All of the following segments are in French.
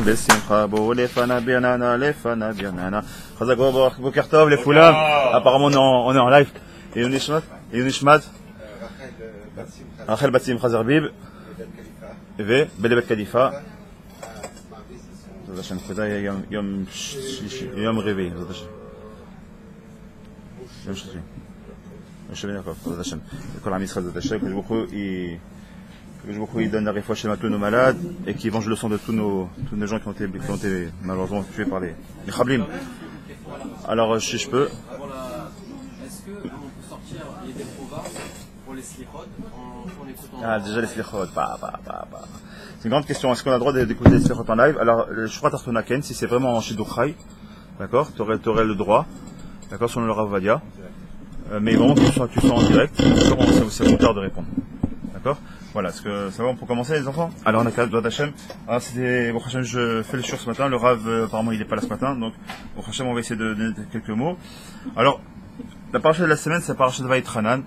בשמחה בואו לפניו ברננה, לפניו ברננה. חזק בוקר טוב לכולם. Apparemment on est en live. Et Nishmat רחל בת שמחה זרביב ובלבית קדיפה. בעזרת השם, תודה, יום רביעי, בעזרת השם. יום שלישי. יום יעקב, בעזרת השם. כל עם ישראל, בעזרת השם, que beaucoup il donne la réfouche à tous nos malades et qui venge le sang de tous nos gens qui ont été malheureusement tués par les Khablim. Alors, si je peux. Est-ce qu'on peut sortir des provas pour les slichot en écoutant? Ah, déjà les slichot, C'est une grande question. Est-ce qu'on a le droit d'écouter les slichot en live? Alors, je crois Tartonaken, si c'est vraiment en Shidduchai, d'accord, tu aurais le droit, d'accord, selon le Rav Vadia. Mais bon, tu sois en direct, c'est mon tard de répondre. D'accord? Voilà, est-ce que ça va, on peut commencer les enfants? Alors on a Doigt Hachem. Alors c'était, bon Hachem, je fais le shiur ce matin, le Rav apparemment il n'est pas là ce matin, donc bon Hachem on va essayer de donner quelques mots. Alors, la paracha de la semaine c'est la paracha de Vaïtranan.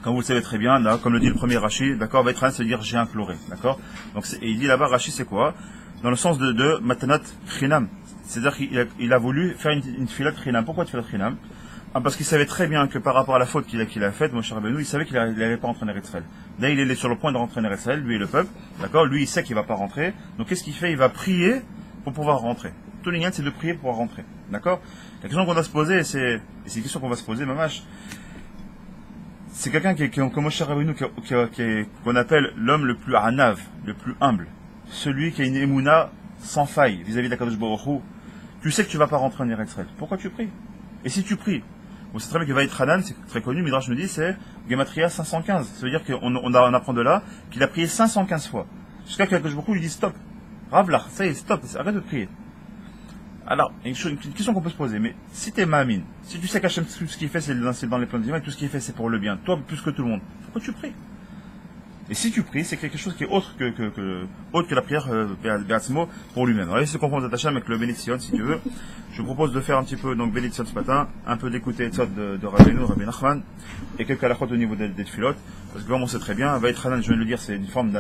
Comme vous le savez très bien, là, comme le dit le premier Rashi, d'accord, Vaïtranan ça veut dire j'ai imploré, d'accord? Donc et il dit là-bas, Rashi c'est quoi? Dans le sens de Matanat Chinam. C'est-à-dire qu'il a voulu faire une filat Chinam. Pourquoi une filat Chinam? Parce qu'il savait très bien que par rapport à la faute qu'il a faite, Moshe Rabbeinu, il savait qu'il n'allait pas rentrer en Eretz Israël. Là, il est sur le point de rentrer en Eretz Israël, lui et le peuple, d'accord. Lui, il sait qu'il va pas rentrer. Donc, qu'est-ce qu'il fait? Il va prier pour pouvoir rentrer. Tout l'ignan, c'est de prier pour pouvoir rentrer, d'accord. La question qu'on doit se poser, et c'est une question qu'on va se poser, mamash. C'est quelqu'un comme Moshe Rabbeinu, qu'on appelle l'homme le plus anav, le plus humble, celui qui a une émouna sans faille vis-à-vis de la Kadosh Baruch Hu. Tu sais que tu vas pas rentrer en Eretz Israël. Pourquoi tu pries? Et si tu pries? Bon, c'est très bien que Vaïtranan, c'est très connu, Midrash nous dit, c'est Gematria 515. Ça veut dire qu'on apprend de là qu'il a prié 515 fois. Jusqu'à que beaucoup lui dit stop. Ravlar, ça y est, stop, arrête de prier. Alors, une question qu'on peut se poser, mais si t'es Ma'amin, si tu sais qu'Hachem, tout ce qu'il fait, c'est dans les plans divins, et tout ce qu'il fait, c'est pour le bien, toi plus que tout le monde, pourquoi tu pries? Et si tu pries, c'est quelque chose qui est autre que la prière Be'atzmo pour lui-même. Alors, se confondre Hachem avec le bénédiction, si tu veux. Je vous propose de faire un petit peu, donc, bénédiction ce matin, un peu d'écouter Etzot de Rabbeinu, Rabbi Nachman, et quelques halachot au niveau des tefilot. Parce que vraiment, on sait très bien, Vaïtranan, je viens de le dire, c'est une forme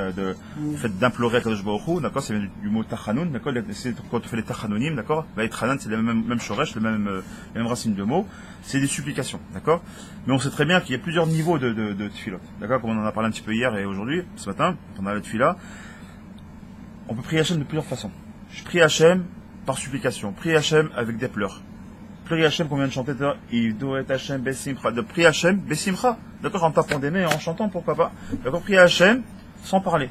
fait d'implorer à Kadosh Baruch Hu, d'accord, c'est du mot tachanoun, d'accord, c'est quand tu fais les tachanonim, d'accord, Vaïtranan, c'est le même shoresh, les mêmes racines de mots, c'est des supplications, d'accord. Mais on sait très bien qu'il y a plusieurs niveaux de tefilot, d'accord, comme on en a parlé un petit peu hier et aujourd'hui, ce matin, on a la tefila. On peut prier Hachem de plusieurs façons. Je prie Hachem par supplication, prie Hachem avec des pleurs. Prie Hachem qu'on vient de chanter, il doit être Hachem Bessimcha, de prier Hachem Bessimcha, d'accord, en tapant des mains, en chantant, pourquoi pas, d'accord, prier Hachem sans parler.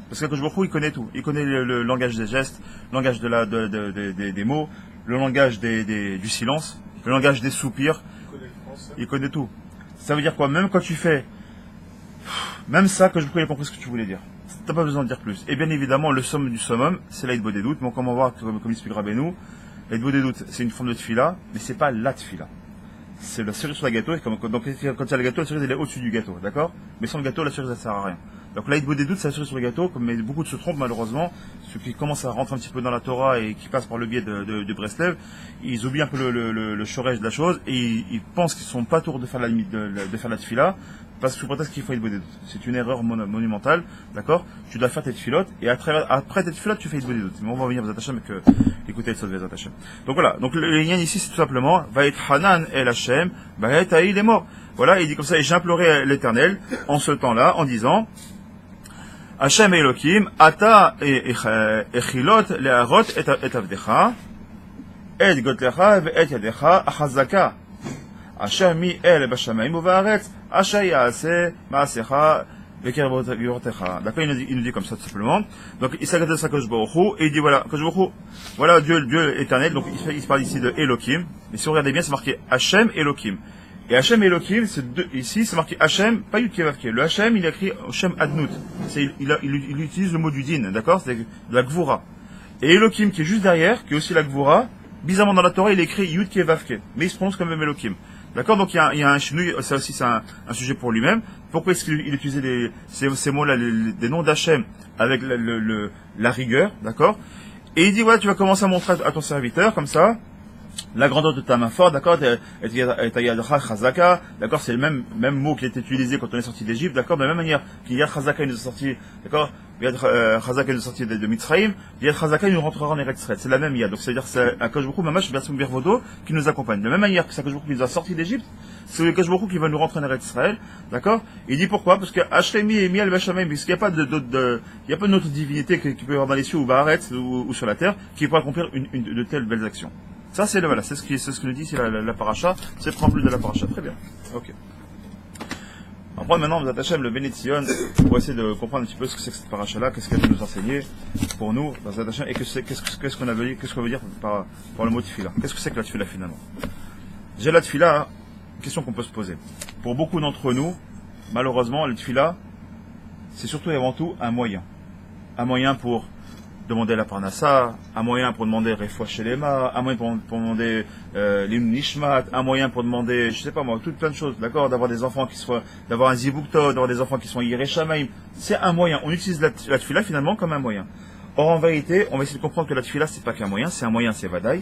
Parce que Kadosh Baruch Hu, il connaît tout, il connaît le langage des gestes, le langage des mots, le langage du silence, le langage des soupirs, il connaît tout. Ça veut dire quoi? Même quand tu fais, même ça, Kadosh Baruch Hu, il a compris ce que tu voulais dire. T'as pas besoin de dire plus. Et bien évidemment, le summum du summum, c'est l'Aïd Bodédout, mais comme on va voir, comme explique Rabbeinu, l'Aïd Bodédout, c'est une forme de tefila, mais c'est pas la tefila. C'est la cerise sur le gâteau, donc quand il y a le gâteau, la cerise elle est au-dessus du gâteau, d'accord? Mais sans le gâteau, la cerise elle sert à rien. Donc l'Aïd Bodédout, c'est la cerise sur le gâteau, mais beaucoup se trompent malheureusement, ceux qui commencent à rentrer un petit peu dans la Torah et qui passent par le biais de Breslev, ils oublient un peu le shoresh de la chose, et ils pensent qu'ils sont pas tours de faire la limite de faire la tefila, parce que sous prétexte qu'il faut être bodédout. C'est une erreur monumentale, d'accord? Tu dois faire tes tfilotes, et après tes tfilotes, tu fais une bodédout. Mais on va revenir aux Hachem avec écouter le Sod Hachem. Donc voilà, donc le lien ici, c'est tout simplement, Vaïtranan el Hachem, Vaïtaï il est mort. Voilà, il dit comme ça, et j'ai imploré l'Éternel, en ce temps-là, en disant, Hachem Elohim, Ata echilot le'arot et avdecha, et gotlecha ve'et yadecha achazaka. Asher mi el bashamayim uvaretz, asher yaase maasecha vekervotecha. D'accord, il nous dit comme ça tout simplement. Donc il s'adresse à Kadosh Baruch Hu et il dit voilà, Kadosh Baruch Hu, voilà Dieu éternel. Donc il se parle ici de Elohim. Et si vous regardez bien, c'est marqué Hachem Elohim. Et Hachem Elohim, ici c'est marqué Hachem, pas Yud Kevavke. Le Hachem, il a écrit Hachem Adnout. Il utilise le mot du din, d'accord, c'est de la Gvura. Et Elohim qui est juste derrière, qui est aussi la Gvura. Bizarrement dans la Torah, il est écrit Yud Kevavke, mais il se prononce comme même Elohim. D'accord, donc il y a un chenouille, ça aussi c'est un sujet pour lui-même. Pourquoi est-ce qu'il utilisait ces mots-là, des noms d'Hachem avec la rigueur, d'accord? Et il dit voilà, tu vas commencer à montrer à ton serviteur comme ça la grandeur de ta main forte, d'accord? D'accord, c'est le même mot qui a été utilisé quand on est sorti d'Égypte, d'accord? De la même manière qu'il y a Chazaka, il nous a sorti, d'accord? Yad Chazaka nous sortit de Mitzrayim, Yad Chazaka nous rentrera en Eretz Israël. C'est la même Yad. Donc c'est-à-dire que c'est Akadosh Baruch Hu, Mamash Bersum Birvodo, qui nous accompagne. De la même manière que c'est Akadosh Baruch Hu qui nous a sortis d'Égypte, c'est Akadosh Baruch Hu qui va nous rentrer en Eretz Israël. D'accord? Il dit pourquoi? Parce que Hashlemi et Miel Bachamim, puisqu'il n'y a pas il y a pas d'autre divinité qui peut y avoir dans les cieux ou Baaretz ou sur la terre, qui peut accomplir de telles belles actions. Ça, c'est voilà, c'est ce que nous dit, c'est la paracha, c'est le préambule de la paracha. Très bien. Ok. Après, maintenant, vous attachez le Béné Tzion pour essayer de comprendre un petit peu ce que c'est que cette paracha-là, qu'est-ce qu'elle veut nous enseigner pour nous, dans cette attachement, et qu'est-ce qu'on veut dire par le mot tefila. Qu'est-ce que c'est que la tefila finalement? Déjà, la tefila, question qu'on peut se poser. Pour beaucoup d'entre nous, malheureusement, la tefila, c'est surtout et avant tout un moyen. Un moyen pour demander la parnassa, un moyen pour demander Refoua Shelema, un moyen pour demander l'Im Nishmat, un moyen pour demander, je sais pas moi, tout plein de choses, d'accord, d'avoir des enfants qui soient, d'avoir un Zibukto, d'avoir des enfants qui sont Yireh Shamaim. C'est un moyen. On utilise la tefila finalement comme un moyen. Or, en vérité, on va essayer de comprendre que la tefila, c'est pas qu'un moyen, c'est un moyen, c'est Vadaï,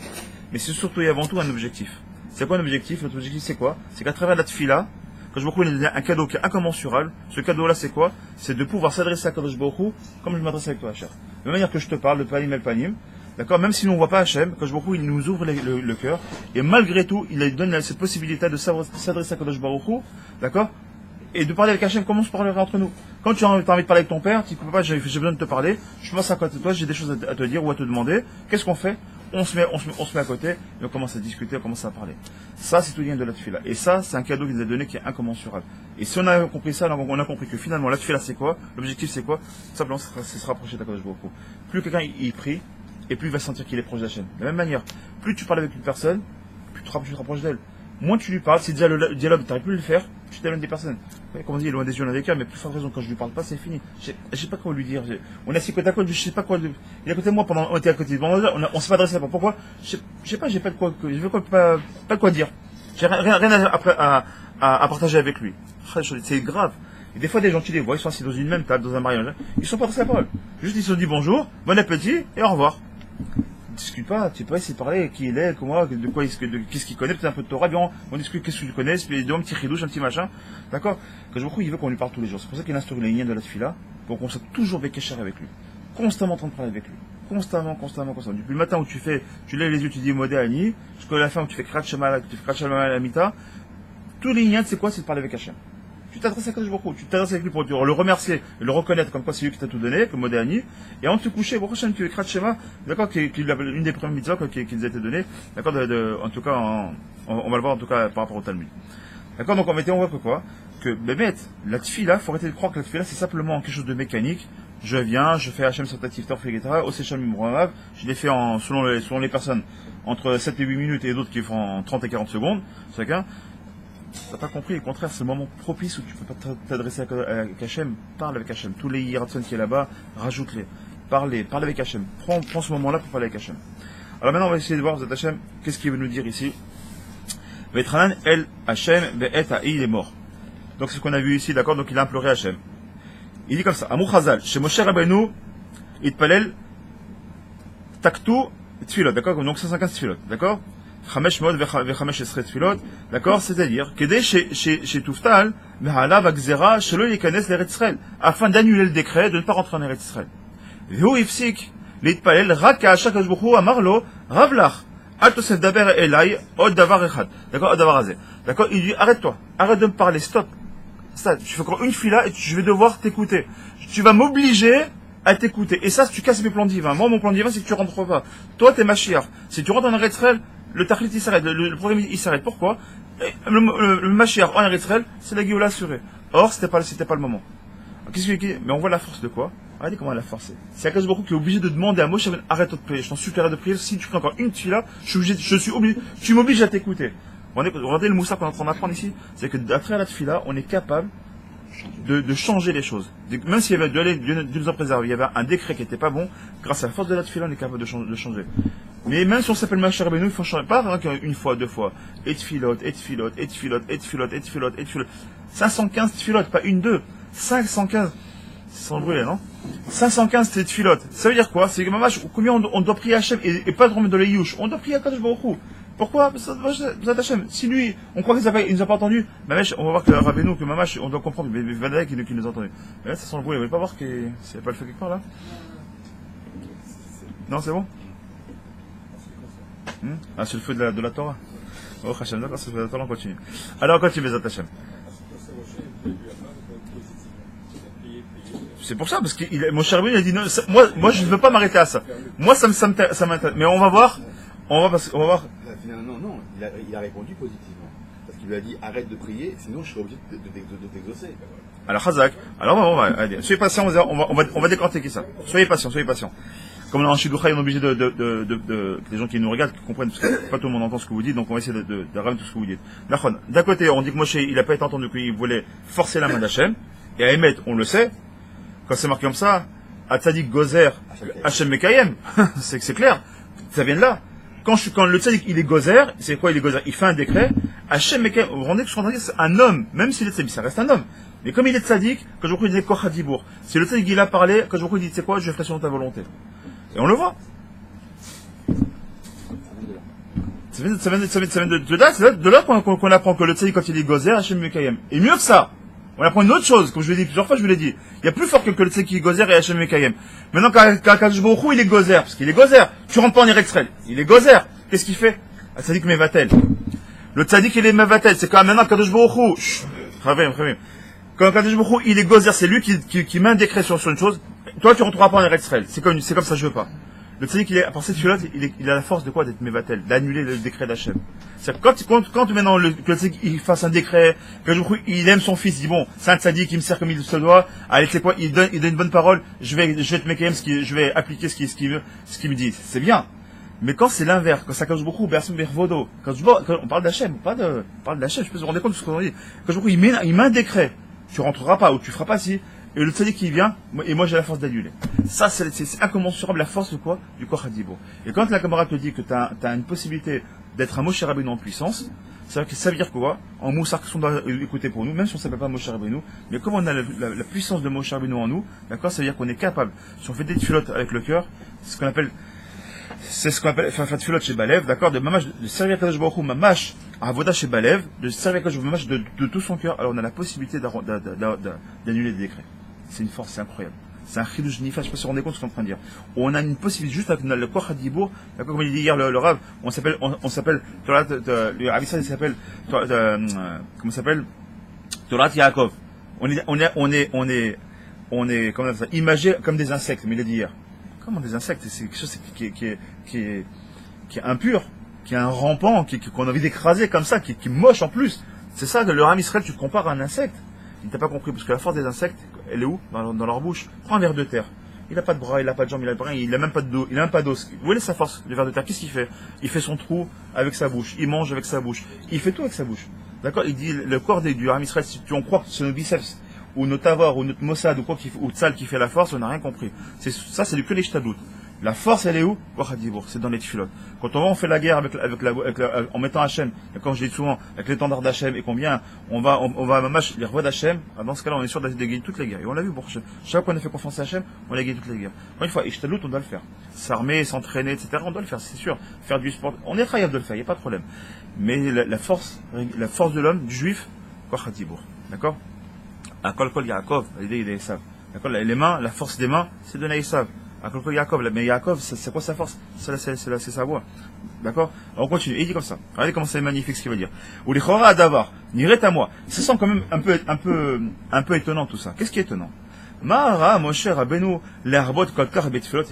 mais c'est surtout et avant tout un objectif. C'est quoi un objectif? Notre objectif, c'est quoi? C'est qu'à travers la tefila, Kadosh Baruch Hu nous donne un cadeau qui est incommensurable. Ce cadeau-là, c'est quoi? C'est de pouvoir s'adresser à Kadosh Baruch Hu comme je m'adresse avec toi, Hachem. De manière que je te parle, de panim el panim, d'accord? Même si nous ne voit pas Hachem, Kadosh Baruch Hu, il nous ouvre le cœur, et malgré tout, il donne cette possibilité de s'adresser à Kadosh Baruch Hu, d'accord? Et de parler avec Hachem, comment on se parlera entre nous? Quand tu as envie de parler avec ton père, tu dis, papa, j'ai besoin de te parler, je passe à côté de toi, j'ai des choses à te dire ou à te demander, qu'est-ce qu'on fait? On se met à côté, et on commence à discuter, on commence à parler. Ça, c'est tout lien de la tefila. Et ça, c'est un cadeau qu'il nous a donné qui est incommensurable. Et si on a compris ça, on a compris que finalement, la tefila, c'est quoi? L'objectif, c'est quoi? Simplement, c'est se rapprocher d'Akadosh Baruch Hu. Plus quelqu'un il prie, et plus il va sentir qu'il est proche d'Hachem. De la même manière, plus tu parles avec une personne, plus tu te rapproches d'elle. Moins tu lui parles, si déjà le dialogue, tu n'arrives plus à le faire, tu t'éloignes des personnes. Comme on dit, loin des yeux, loin des cœurs, mais plus forte raison, quand je lui parle pas, c'est fini. Je sais pas quoi lui dire. On est assis côte à côte, je sais pas quoi. Il est à côté de moi on était à côté de moi, on s'est pas adressé. Pourquoi? Je sais pas, j'ai pas de quoi, pas de quoi dire. J'ai rien à partager avec lui. C'est grave. Et des fois, des gens, tu les vois, ils sont assis dans une même table, dans un mariage, ils sont pas adressés la parole. Juste, ils se sont dit bonjour, bon appétit, et au revoir. Discute pas, tu peux essayer de parler qui il est, comment, de quoi qu'est-ce qu'il connaît, peut-être un peu de Torah, bien, on discute qu'est-ce que tu connais, puis un petit chidouche, un petit machin, d'accord? Que je vois il veut qu'on lui parle tous les jours. C'est pour ça qu'il instaure les liens de la tefila, pour qu'on soit toujours békécher avec lui. Constamment en train de parler avec lui. Constamment. Depuis le matin où tu lèves les yeux, tu dis Modé Ani, jusqu'à la fin où tu fais Krat Shema la Mita, tous les liens, c'est quoi? C'est de parler avec Hachem. Tu t'adresses à Kadosh Baruch Hu, tu t'adresses avec lui pour le remercier, le reconnaître comme quoi c'est lui qui t'a tout donné, comme Modéani, et avant de te coucher, Baruch Hashem, tu écris Shema, d'accord, qui est une des premières mitzvahs qui nous a été donnée, d'accord, en tout cas, on va le voir en tout cas par rapport au Talmud. D'accord, donc on voit que quoi? Que, Bémet, la tefila, faut arrêter de croire que la tefila c'est simplement quelque chose de mécanique. Je viens, je fais Hachem Satatif Torf etc. Au Secham Imromav, je les fais selon les personnes, entre 7 et 8 minutes et d'autres qui font en 30 et 40 secondes, chacun. T'as pas compris, au contraire, c'est le moment propice où tu peux pas t'adresser à Hachem. Parle avec Hachem. Tous les Yiratzon qui est là-bas, rajoute-les. Parle avec Hachem. Prends ce moment-là pour parler avec Hachem. Alors maintenant, on va essayer de voir, Hachem, qu'est-ce qu'il veut nous dire ici. Vetranan el Hachem be'et ha'i, il est mort. Donc c'est ce qu'on a vu ici, d'accord? Donc il a imploré Hachem. Il dit comme ça, Amou Chazal, chez Moshe Rabbeinu, itpalel taktu tfilot, d'accord? Donc 150 tfilot, d'accord? D'accord, c'est-à-dire chez Touftal, afin d'annuler le décret de ne pas rentrer en Eretz Israël. D'accord, il dit arrête-toi, arrête de me parler, stop. Ça, tu fais encore une fila et je vais devoir t'écouter. Tu vas m'obliger à t'écouter. Et ça, tu casses mes plans divins. Moi, mon plan divin, c'est que tu rentres pas. Toi, t'es Mashiach. Si tu rentres en Eretz Israël, le Tachlit il s'arrête, le programme il s'arrête. Pourquoi? Le Mashiach en Eretz Israël, c'est la Géoula assurée. Or, c'était pas le moment. Qu'est-ce qu'il dit? Mais on voit la force de quoi? Regardez comment elle a forcé. C'est Akadosh Baruch Hu qui est obligé de demander à Moshe, arrête de prier, je t'en supplie de prier, si tu fais encore une fila, tu m'obliges à t'écouter. Regardez le moussa qu'on est en train d'apprendre ici, c'est que d'après la tefila, on est capable de changer les choses. Même s'il y avait Dieu nous en préserve, il y avait un décret qui n'était pas bon, grâce à la force de la tefila, on est capable de changer. Mais même si on s'appelle Moshe Rabbeinu, il faut changer, pas une fois, deux fois. Et tefilot. 515 tefilot, pas une, deux. 515. C'est sans brûler, non? 515 tefilot. Ça veut dire quoi? C'est que combien on doit prier Hachem et pas de remettre de l'ayouch. On doit prier à Kadosh Baruch Hu. Pourquoi? Si lui, on croit qu'il nous a pas entendu, Mamash, on va voir que Rabbeinu, que Mamash, on doit comprendre, mais Vadaï qui nous a entendu. Mais là, ça sent le bruit, vous voulez pas voir qu'il n'y a pas le feu quelque part là? Non, c'est bon? Ah, c'est le feu de la Torah. Oh, Hachem, d'accord, c'est le feu de la Torah, on continue. Alors, on continue, Bezat Hachem. C'est pour ça, parce que mon cher Rabbeinu, il a dit, non, moi, je ne veux pas m'arrêter à ça. Moi, ça m'intéresse. Mais on va voir, on va voir. Non, il a répondu positivement. Parce qu'il lui a dit arrête de prier, sinon je serai obligé de t'exaucer. Alors, Chazak, alors on va, allez, soyez patients, on va décortiquer ça. Soyez patients. Comme on est en Shidduchai, on est obligé les gens qui nous regardent, qui comprennent, parce que pas tout le monde entend ce que vous dites, donc on va essayer de ramener tout ce que vous dites. D'un côté, on dit que Moshe, il n'a pas été entendu qu'il voulait forcer la main d'Hachem, et à Emet, on le sait, quand c'est marqué comme ça, à Tzadik Gozer, Hachem Mekayem, c'est clair, ça vient de là. Quand le Tzadik, il est Gozer, c'est quoi il est Gozer? Il fait un décret, Hachem Mekayem, vous vous rendez compte que c'est un homme, même s'il est Tzadik, ça reste un homme. Mais comme il est Tzadik, quand je vous dis, il dit Kochadibour. Si le Tzadik, il a parlé, quand je vous dis, c'est quoi, je ferai selon ta volonté. Et on le voit. Ça vient de là qu'on apprend que le Tzadik, quand il est Gozer, Hachem Mekayem. Et mieux que ça, on apprend une autre chose, comme je vous l'ai dit plusieurs fois, je vous l'ai dit. Il y a plus fort que le Tzadik qui est Gozer et Hachem Mekayem. Maintenant, quand Kadosh Baruch Hu, il est Gozer, parce qu'il est Gozer, tu rentres pas en Eretz-Israël. Il est Gozer. Qu'est-ce qu'il fait? Le Tzadik Mevatel. Le Tzadik, il est Mevatel. C'est quand maintenant Kadosh Baruch Hu. Quand Kadosh Baruch Hu, il est Gozer, c'est lui qui met un décret sur une chose. Toi, tu rentreras pas en Eretz-Israël. C'est comme ça, je veux pas. Le Tzadik, il est, à part cette chose-là, il a la force de quoi? D'être Mevatel, d'annuler le décret d'Hachem. C'est quand maintenant, que le Tzadik, il fasse un décret, que il aime son fils, il dit bon, c'est un Tzadik, il me sert comme il se doit, allez, c'est quoi, il donne une bonne parole, je vais te mettre je vais appliquer ce qu'il me dit. C'est bien. Mais quand c'est l'inverse, quand ça cache beaucoup, on parle d'Hachem, on parle d'Hachem, je peux se rendre compte de ce qu'on dit. Quand il met un décret, tu rentreras pas, ou tu feras pas si, et le Tzadik qui vient, et moi j'ai la force d'annuler. Ça, c'est incommensurable, la force de quoi? Du Kochadibour. Et quand la camarade te dit que tu as une possibilité d'être un Moshe Rabbeinu en puissance, ça veut dire quoi? En Moussar, qu'on doit écouter pour nous, même si on ne s'appelle pas Moshe Rabbeinu, mais comme on a la puissance de Moshe Rabbeinu en nous, d'accord, ça veut dire qu'on est capable, si on fait des tfilotes avec le cœur, c'est ce qu'on appelle faire tfilotes chez Balev, d'accord, de servir Kadosh Baruch Hu, mamash, avoda chez Balev, de servir Kadosh Baruch Hu, de tout son cœur, alors on a la possibilité d'annuler des décrets. C'est une force, c'est incroyable. C'est un chidouj nifa, je sais pas si vous vous rendez compte de ce qu'on est en train de dire. On a une possibilité, juste avec le Koch Hadibour, d'accord, comme il dit hier le Rav, on s'appelle, le Ravissa, il s'appelle, comment s'appelle? Torat Yaakov. On est, comment on appelle ça, imagé comme des insectes, mais il a dit hier. Comment des insectes? C'est quelque chose qui est impur, qui est un rampant, qu'on a envie d'écraser comme ça, qui est moche en plus. C'est ça que le Ram Israël, tu te compares à un insecte. Il t'a pas compris, parce que la force des insectes, elle est où? Dans leur bouche. Prends un ver de terre. Il n'a pas de bras, il n'a pas de jambes, il n'a pas rien, il n'a même pas de dos, il n'a même pas d'os. Où est sa force, le ver de terre? Qu'est-ce qu'il fait? Il fait son trou avec sa bouche, il mange avec sa bouche, il fait tout avec sa bouche. D'accord? Il dit, le corps du Ram Israël, si on croit que c'est nos biceps, ou notre avoir, ou notre mossad, ou Tzal qui fait la force, on n'a rien compris. Ça, c'est du que les shtadlout. La force, elle est où? C'est dans les tfilotes. Quand on fait la guerre en mettant Hachem, et comme je dis souvent, avec l'étendard d'Hachem, et combien, on va les rois d'Hachem, dans ce cas-là, on est sûr de gagner toutes les guerres. Et on l'a vu, pour chaque fois qu'on a fait confiance à Hachem, on a gagné toutes les guerres. Encore une fois, Ishtadlout, on doit le faire. S'armer, s'entraîner, etc., on doit le faire, c'est sûr. Faire du sport, on est capable de le faire, il n'y a pas de problème. Mais la force de l'homme, du juif, Kochadibour. D'accord? À Kolkol Yaakov, l'idée il est Esav. D'accord? Les mains, la force des mains, c'est de Esav. À Kolkol Yaakov, mais Yaakov, c'est quoi sa force? C'est sa voix. D'accord? Alors on continue. Et il dit comme ça. Regardez comment c'est magnifique ce qu'il va dire. Ou les Chora Adavar, n'irait à moi. Ça sent quand même un peu étonnant tout ça. Qu'est-ce qui est étonnant? Mara, Moshe Rabbeinu, l'arbot kolkar betfilot.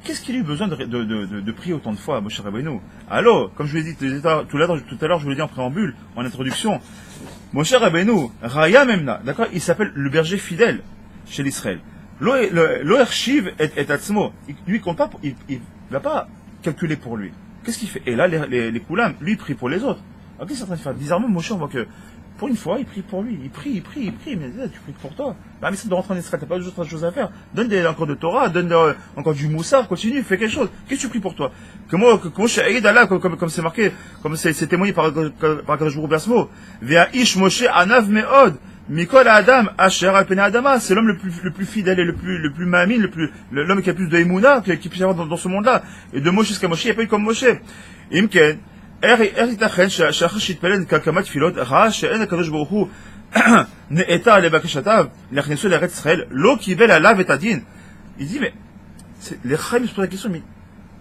Qu'est-ce qu'il a eu besoin de prier autant de fois à Moshe Rabbeinu? Alors, comme je vous l'ai dit tout à l'heure, je vous l'ai dit en préambule, en introduction, Moshe Rabbeinu, Raya Memna, d'accord, il s'appelle le berger fidèle chez l'Israël. L'Oershiv et Atzmo, lui, il va pas calculer pour lui. Qu'est-ce qu'il fait? Et là, les Koulam, lui, il prie pour les autres. Alors, qu'est-ce qu'il est en train de faire? Bizarrement, Moshe, on voit que, pour une fois, il prie pour lui. Il prie, mais là, tu pries pour toi. Bah, mais c'est de rentrer en Israël, t'as pas d'autre chose à faire. Donne encore de Torah, donne encore du Moussar, continue, fais quelque chose. Qu'est-ce que tu pries pour toi? Comment Shahid Allah, comme c'est marqué, comme c'est témoigné par Kadosh Baruch Hu, Vea Ish Moshe Anav Meod, Mikol Adam, Asher Alpene Adama, c'est l'homme le plus fidèle et le plus mamine, l'homme qui a plus de Emouna, qui peut y avoir dans ce monde-là. Et de Moshe jusqu'à Moshe, il n'y a pas eu comme Moshe. Imken, איך ייתכן שאחרי שהתפלל כמה תפילות, ראה שאין הקדוש ברוך הוא נעתר לבקשותיו להכניסו לארץ ישראל, לא קיבל עליו את הדין. Il dit, mais les Chachamim se posent la question, mais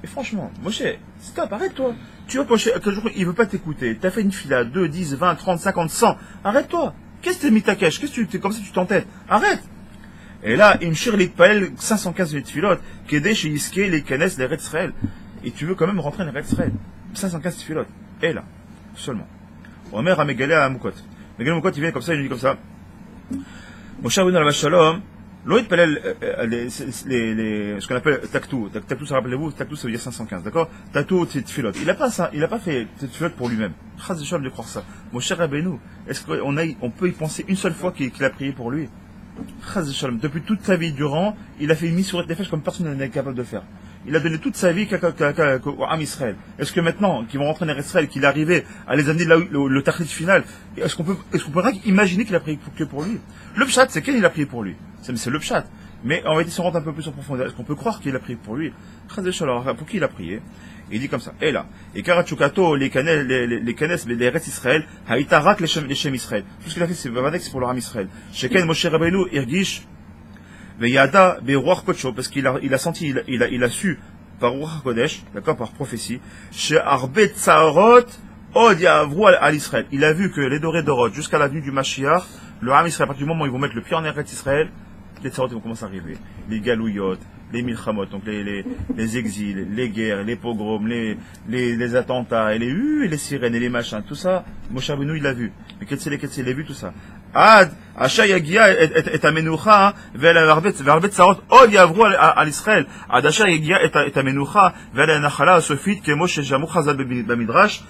franchement, Moshe, stop, arrête-toi. Tu vois, Moshe, il veut pas t'écouter. T'as fait une fila, 2, 10, 20, 30, 50, 100. Arrête-toi. Qu'est-ce que t'es mis ta cache? Qu'est-ce que tu, comme ça tu t'entêtes? Arrête. Et là, il me chire les palais 515 minutes filotes, qu'aider chez Iské, les Kenes, les Red Israël. Et tu veux quand même rentrer dans les Red Israël. 515 filotes. Et là, seulement. Omer a Megalé à Moukot. Megalé Moukot, il vient comme ça, il lui dit comme ça. Moshe Rabbeinu al Shalom, l'autre palais, ce qu'on appelle Taktou. Taktou, ça rappelez-vous, Taktou, ça veut dire 515, d'accord? Taktou, c'est filote. Il a pas ça, il a pas fait cette filote pour lui-même. Chaz de Shalom de croire ça. Moshe Rabbeinu, est-ce qu'on peut y penser une seule fois qu'il a prié pour lui? Depuis toute sa vie durant, il a fait une mise sur les fèches comme personne n'est capable de faire. Il a donné toute sa vie au Am Israël. Est-ce que maintenant, qu'ils vont rentrer en Israël, qu'il est arrivé à les amener là le tachlit final, est-ce qu'on peut imaginer qu'il a prié que pour lui? Le pshat, c'est qu'il a prié pour lui. C'est le pshat. Mais on va essayer de se rendre un peu plus en profondeur. Est-ce qu'on peut croire qu'il a prié pour lui? Pour qui il a prié? Il dit comme ça. Et là, et Karachukato, les Kenes, les restes Israël, Haïtarak, les Shem Israël. Tout ce qu'il a fait, c'est pour le Ram Israël. Sheken Moshe Rabbeinu, Irgish, Veyada, Beruach Kodesh, parce qu'il a senti, il a su, par Ruach Kodesh, d'accord, par prophétie, chez Arbet Tsaorot, Od Yavru al Israël. Il a vu que les dorés d'Orod, jusqu'à l'avenue du Mashiach, le Ram Israël, à partir du moment où ils vont mettre le pied en Eretz Israël, les Tsaorot vont commencer à arriver. Les Galouyot, les milchamot, donc les exils, les guerres, les pogroms, les attentats, et les sirènes, et les machins, tout ça, Moshe Rabbeinu, il l'a vu. Mais qu'est-ce qu'il a vu tout ça? Ad, Asha Yagia et Amenucha, Vel Arbet Sarot, Od Yavru al Israël. Ad Asha Yagia et Amenucha, Vel Nachala, Sofit, que Moshe Jamou Chazal Bamidrash.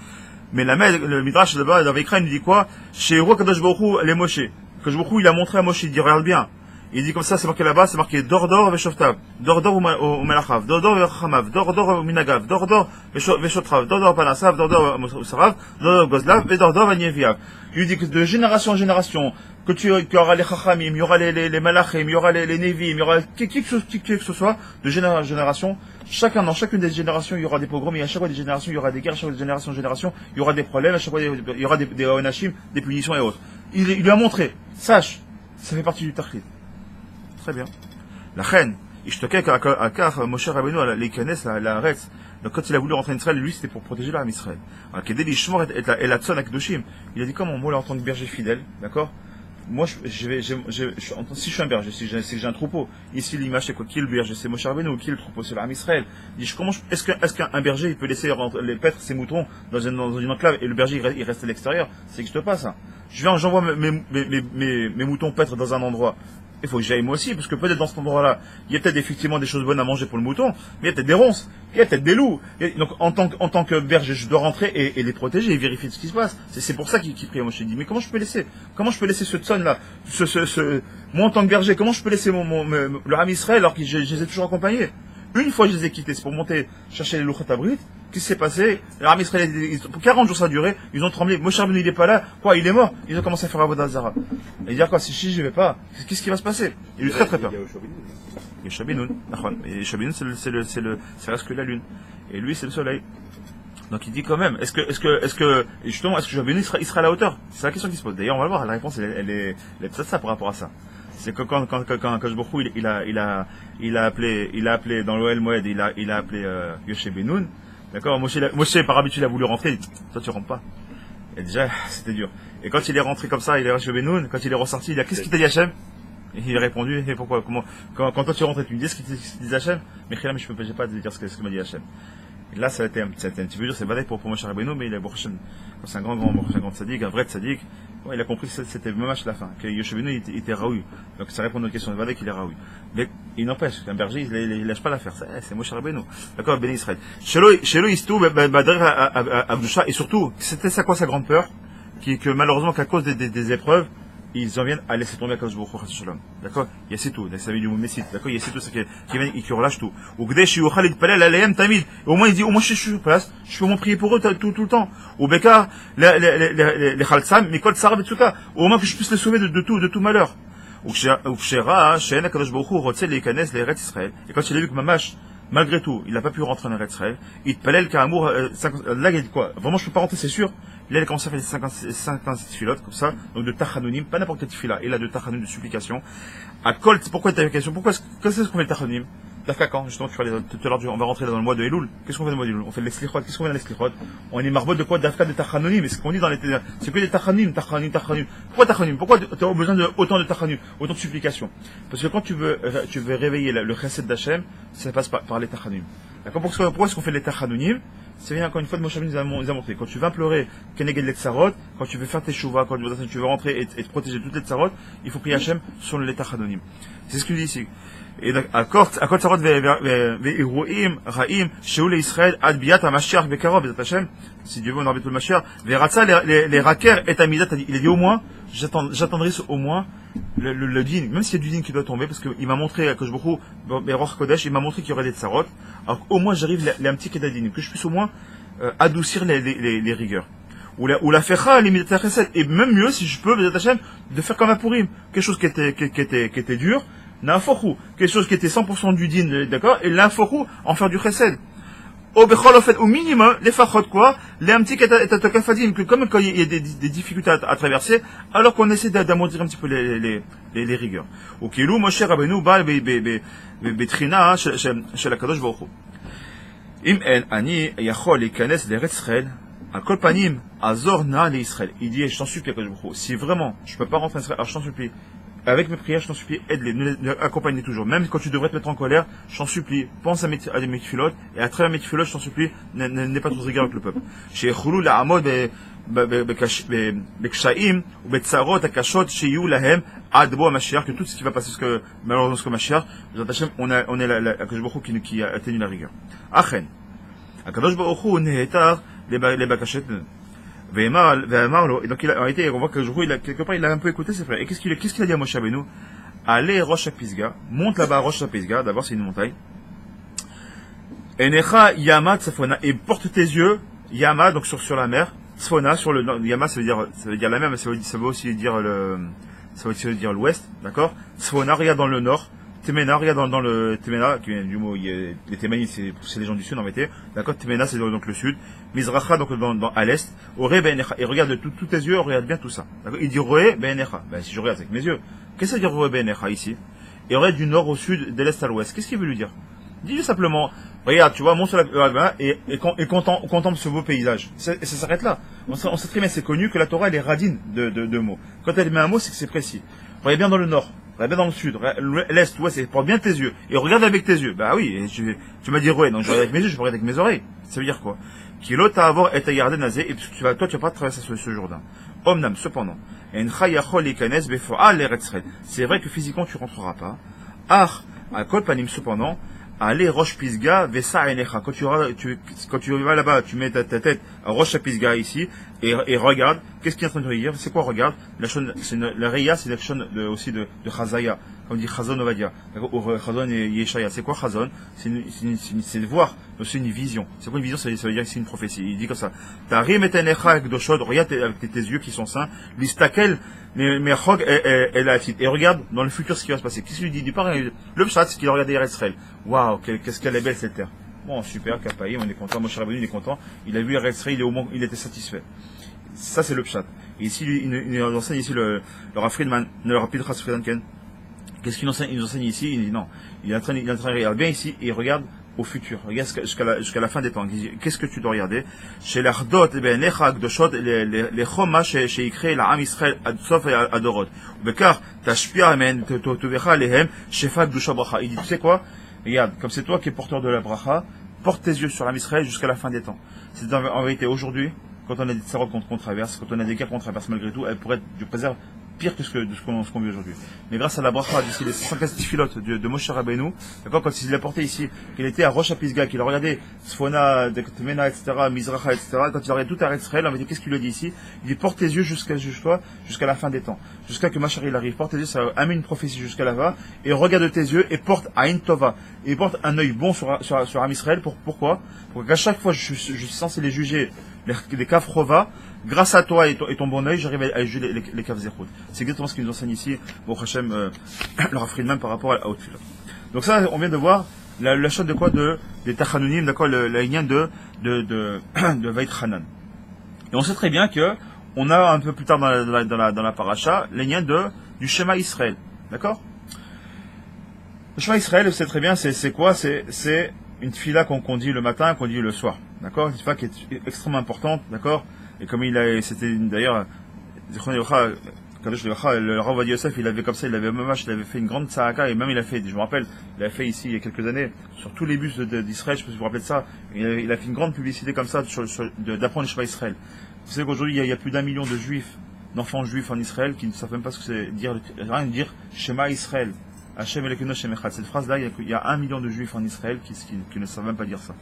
Mais le Midrash là-bas, dans Vekra, il nous dit quoi? Chez Ro Kadosh Baruch Hu, les Moshe. Kadosh Baruch Hu, il a montré à Moshe, il dit, regarde bien. Il dit comme ça, c'est marqué là-bas, c'est marqué Dordor Veshoftav, Dordor ou Melachav, Dordor Vechamav, Dordor Minagav, Dordor Veshotrav, Dordor Panasav, Dordor Musarav, Dordor Gozlav, et Dordor Vanyeviav. Il lui dit que de génération en génération, qu'il y aura les Chachamim, il y aura les Malachim, il y aura les Nevim, il y aura qui que ce soit, de génération en génération, dans chacune des générations, il y aura des pogroms, et à chaque fois des générations, il y aura des guerres, à chaque fois de génération en génération, il y aura des problèmes, à chaque fois il y aura des Onashim, des punitions et autres. Il lui a montré, sache, ça fait partie du Tachlit. Très bien. La reine, Ishtakek Moshe Rabbeinu, les Kenes, la Retz. Donc quand il a voulu rentrer en Israël, lui c'était pour protéger l'âme Israël. Et la Tzon Akdoshim, il a dit comment moi en tant que berger fidèle, d'accord? Moi si je suis un berger, si j'ai un troupeau, ici l'image c'est quoi? Qui est le berger? C'est Moshe Rabbeinu, qui est le troupeau? C'est l'âme Israël. Il dit est-ce qu'un berger il peut laisser paître ses moutons dans une enclave et le berger il reste à l'extérieur? Ça n'existe pas ça. J'envoie mes moutons paître dans un endroit. Il faut que j'aille moi aussi, parce que peut-être dans cet endroit-là, il y a peut-être effectivement des choses bonnes à manger pour le mouton, mais il y a peut-être des ronces, il y a peut-être des loups. Donc en tant que berger, je dois rentrer et les protéger et vérifier ce qui se passe. C'est pour ça qu'il prie. Moi je dis, mais comment je peux laisser ce tzon-là, moi en tant que berger, comment je peux laisser le Ram Israël alors que je les ai toujours accompagnés? Une fois je les ai quittés, c'est pour monter chercher les louchat abrit. Qu'est-ce qui s'est passé? Le Ram Israël, pour 40 jours ça a duré, ils ont tremblé. Moshe Rabbeinu il est pas là, quoi, il est mort. Ils ont commencé à faire Avodah Zara. Et dire quoi, si je vais pas, qu'est-ce qui va se passer? Il est très très peur. Il y a Shabinoun. Et Shabinoun c'est reste que la lune. Et lui c'est le soleil. Donc il dit quand même, est-ce que Shabinoun il sera à la hauteur? C'est la question qui se pose. D'ailleurs on va le voir, la réponse elle est peut-être ça par rapport à ça. C'est que quand Kadosh Baruch Hu, il a appelé dans l'Oel Moed, il a appelé Yoshe Benoun. D'accord, Moshe par habitude a voulu rentrer, toi tu rentres pas. Et déjà, c'était dur. Et quand il est rentré comme ça, il est resté Benoun, quand il est ressorti, il a qu'est-ce qu'il t'a dit Hachem? Et il a répondu, et pourquoi, quand toi tu rentres, tu me dis ce qu'il dit Hachem? Mais Khilam, j'ai pas à te dire ce que m'a dit Hachem. Et là, ça a été un petit peu dur, c'est badaï pour Moshe Rabbeinu, mais il a c'est un grand tzaddik, un vrai tzaddik. Ouais, il a compris que c'était même à la fin, que Yoshe Benoun était raoui. Donc ça répond à notre question, badaï qu'il est raoui. Mais il n'empêche qu'un berger, il lâche pas l'affaire. C'est Moshe Rabbeinu. D'accord, Béni Israël. Chez lui, Istou, Abdusha, et surtout, c'était ça quoi sa grande peur? Que malheureusement, qu'à cause des épreuves, ils en viennent à laisser tomber à cause de Shalom. D'accord? Il y a c'est tout. Ça veut dire du Messit. D'accord? Il y a c'est tout, qui vient et qui relâche tout. Au moins, il dit, au moins, je suis sur place. Je peux au moins prier pour eux tout le temps. Au Bekar, les Khalsam, mais quoi de Sarah et tout ça. Au moins que je puisse les sauver de tout malheur. Et quand il a vu que Mamash, malgré tout, il n'a pas pu rentrer en Eretz Israël. Il te palait le Karamour, là, il a dit quoi? Vraiment, je peux pas rentrer, c'est sûr. Là, il a commencé à faire des 50 filotes, comme ça, donc de Tachanonim, pas n'importe quel fila, il a de Tachanonim, de supplication. À Kol, pourquoi t'as une question? Pourquoi, qu'est-ce qu'on fait le Tachanonim? Dafka quand, justement, tout à l'heure, on va rentrer dans le mois de Elul. Qu'est-ce qu'on fait dans le mois de Elul? On fait les Slichot. Qu'est-ce qu'on fait dans les Slichot? On est marbotte de quoi? Dafka de Tachanonim. Et ce qu'on dit dans les, c'est que des Tachanonim. Pourquoi Tachanonim? Pourquoi tu as besoin de autant de Tachanonim, autant de supplications? Parce que quand tu veux réveiller le chesed d'Hachem, ça passe par les Tachanonim. D'accord? Pourquoi est-ce qu'on fait les Tachanonim? C'est bien, encore une fois, Moshe Rabbeinu nous a montré. Quand tu veux implorer Keneged les Tsarot, quand tu veux faire tes Shuvah, quand tu veux rentrer et te protéger de toutes les Tsarot, il faut prier Hachem sur les Tachanonim. C'est ce qu'il dit ici. Et donc, à Kort Tsarot ve'iruim ra'im sheul Israël ad biat ha-Mashiach bekarov bezat Hachem. Si Dieu veut, on arbite le Mashiach. Ve'ratza les raker et amidat. Il a dit au moins, j'attendrai au moins le din, même s'il y a du din qui doit tomber, parce qu'il m'a montré que je beaucoup, Beroch Kodesh, il m'a montré qu'il y aurait des tsarot. Alors au moins j'arrive les un petit kedadin, que je puisse au moins adoucir les rigueurs. Ou la fecha limite et même mieux si je peux de faire comme un pourim, quelque chose qui était dur, n'importe quelque chose qui était 100% du din, d'accord, et l'inforou en faire du chesed. Au bechol, fait, au minimum, les fachot, quoi, les un petit que comme quand il y a des difficultés à traverser, alors qu'on essaie d'amortir un petit peu les rigueurs. Au kilou, Moshe Rabbeinu, Baal, Betrina, chez la Kadosh Baruch Hu. Im en, ani, yachol, lekanes, les Israël, à kol panim, azor na, les Israël. Il dit, je t'en supplie, Kadosh Baruch Hu, si vraiment, je peux pas rentrer en Israël, alors je t'en supplie. Avec mes prières, je t'en supplie, aide-les, accompagne-les toujours. Même quand tu devrais te mettre en colère, je t'en supplie, pense à mes tfilotes, et à travers mes tfilotes, je t'en supplie, n'aie pas trop de rigueur avec le peuple. Chez Choulou, la Amod, Bekshaim, ou Betsarot, Akashot, chez You, Lahem, Adbo, Mashiach, que tout ce qui va passer, malheureusement, ce que Mashiach, on est la Kadosh Baruch Hu qui a atteint la rigueur. Achen. Akadosh Baruch Hu, Nehetar, les Bakashet, et donc en réalité, on voit que quelque part il a un peu écouté ses frères. Et qu'est-ce qu'il a dit à Moshe Rabbeinu? Allez Rosh Pisga, monte là-bas à Rosh Pisga, d'abord c'est une montagne. Enecha Yama Tsafona, et porte tes yeux, Yama, donc sur la mer, Tsafona, sur le Yama ça veut dire la mer, mais ça veut aussi dire l'ouest, d'accord? Tsafona, regarde dans le nord. Temena, regarde dans le Temena, qui vient du mot, les Témanis, c'est les gens du sud en réalité. D'accord, Temena, c'est donc le sud. Mizracha, donc à l'est. Ore be'enecha. Et regarde tous tes yeux, regarde bien tout ça. D'accord, il dit Ore be'enecha. Ben, si je regarde avec mes yeux. Qu'est-ce que ça veut dire Ore be'enecha ici? Et regarde du nord au sud, de l'est à l'ouest. Qu'est-ce qu'il veut lui dire? Dis-lui simplement, regarde, tu vois, monte sur la, et contemple ce beau paysage. Ça s'arrête là. On sait très bien, c'est connu que la Torah, elle est radine de mots. Quand elle met un mot, c'est que c'est précis. Regarde bien dans le nord. Regarde bien dans le sud, l'est, l'ouest, porte bien tes yeux. Et regarde avec tes yeux. Bah oui, tu m'as dit ouais, donc je regarde avec mes yeux, je regarde avec mes oreilles. Ça veut dire quoi? Kilo ta avoir et ta garder nazé, et toi tu vas pas traverser ce Jourdain. Omnam, cependant. C'est vrai que physiquement tu rentreras pas. Ar, à kol panim, cependant. Allez, Rosh Pisga, Vesa Enecha. Quand tu vas là-bas, tu mets ta tête à Rosh Pisga ici, et regarde, qu'est-ce qu'il est en train de dire? C'est quoi, regarde? La Reya, c'est l'action aussi de Chazaya, comme dit Chazon Ovadia, ou Chazon et Yeshaya. C'est quoi Chazon? C'est de voir, c'est une vision. C'est quoi une vision? Ça veut dire que c'est une prophétie. Il dit comme ça. Tarim et Enecha avec Doshod, regarde avec tes yeux qui sont saints, Listakel, mais Chog et la et regarde dans le futur ce qui va se passer. Qu'est-ce qu'il lui dit? Le Pshat, c'est qu'il a regardé Israël. Waouh, qu'est-ce qu'elle est belle cette terre. Bon, super, Kapaï, on est content. Moshe Rabbeinu, il est content. Il a vu Israël, il était satisfait. Ça, c'est le Pshat. Et ici, il enseigne ici le Rav Friedman, le Rav Pinchas Friedman. Qu'est-ce qu'il enseigne? Il nous enseigne ici. Il dit non. Il est en train de regarder bien ici et il regarde au futur. Regarde jusqu'à la fin des temps. Qu'est-ce que tu dois regarder? Chez l'Ardot, les Choma, chez Ikre, la Am Israël, Adsof et Adorot. Bekar, Tashpia, Amen, Tovecha, Lehem, Shefa, Gdusha, Bracha. Il dit, tu sais quoi? Regarde, comme c'est toi qui es porteur de la Bracha, porte tes yeux sur l'Am Israël jusqu'à la fin des temps. C'est en vérité aujourd'hui, quand on a des tsarot qu'on traverse, quand on a des guerres qu'on traverse malgré tout, elle pourrait être, je préserve, pire que ce qu'on vit aujourd'hui. Mais grâce à la bracha d'ici les 115 filotes de Moshe Rabbeinu, d'accord, quand il l'a porté ici, qu'il était à Rosh Pisga, qu'il a regardé Sfona, Temena, etc., Mizracha, etc., quand il a regardé tout à Israël, on va dire, qu'est-ce qu'il lui dit ici? Il dit, porte tes yeux jusqu'à la fin des temps. Jusqu'à que Machar il arrive. Porte tes yeux, ça amène une prophétie jusqu'à là-bas, et regarde tes yeux, et porte Aïn Tova. Et porte un œil bon sur Am Israël. Pourquoi? Pour qu'à chaque fois, je suis censé les juger, les Kafrova, grâce à toi et ton bon œil, j'arrive à juger les Kaf Zechut. C'est exactement ce qu'il nous enseigne ici, Baruch Hashem, le Rav Friedman par rapport à Outfield. Donc ça, on vient de voir la chose de quoi des Tachanonim, d'accord, la lignée de Veit Hanan. Et on sait très bien que on a un peu plus tard dans la paracha la lignée du Shema Israël, d'accord. Le Shema Israël, vous savez très bien, c'est quoi? C'est une tefila qu'on dit le matin, qu'on dit le soir, d'accord, une tefila qui est extrêmement importante, d'accord. Et comme c'était d'ailleurs, le Rav Ovadia Yosef, il avait comme ça, il avait fait une grande tzahaka, et même je me rappelle, il avait fait ici il y a quelques années, sur tous les bus d'Israël, je sais pas si vous vous rappelez de ça, il a fait une grande publicité comme ça, d'apprendre le Shema Israël. Vous savez qu'aujourd'hui, il y a plus d'1 million de juifs, d'enfants juifs en Israël, qui ne savent même pas ce que c'est rien dire Shema Israël. Hashem Elokeinu Hashem Echad. Cette phrase-là, il y a 1 million de juifs en Israël qui ne savent même pas dire ça.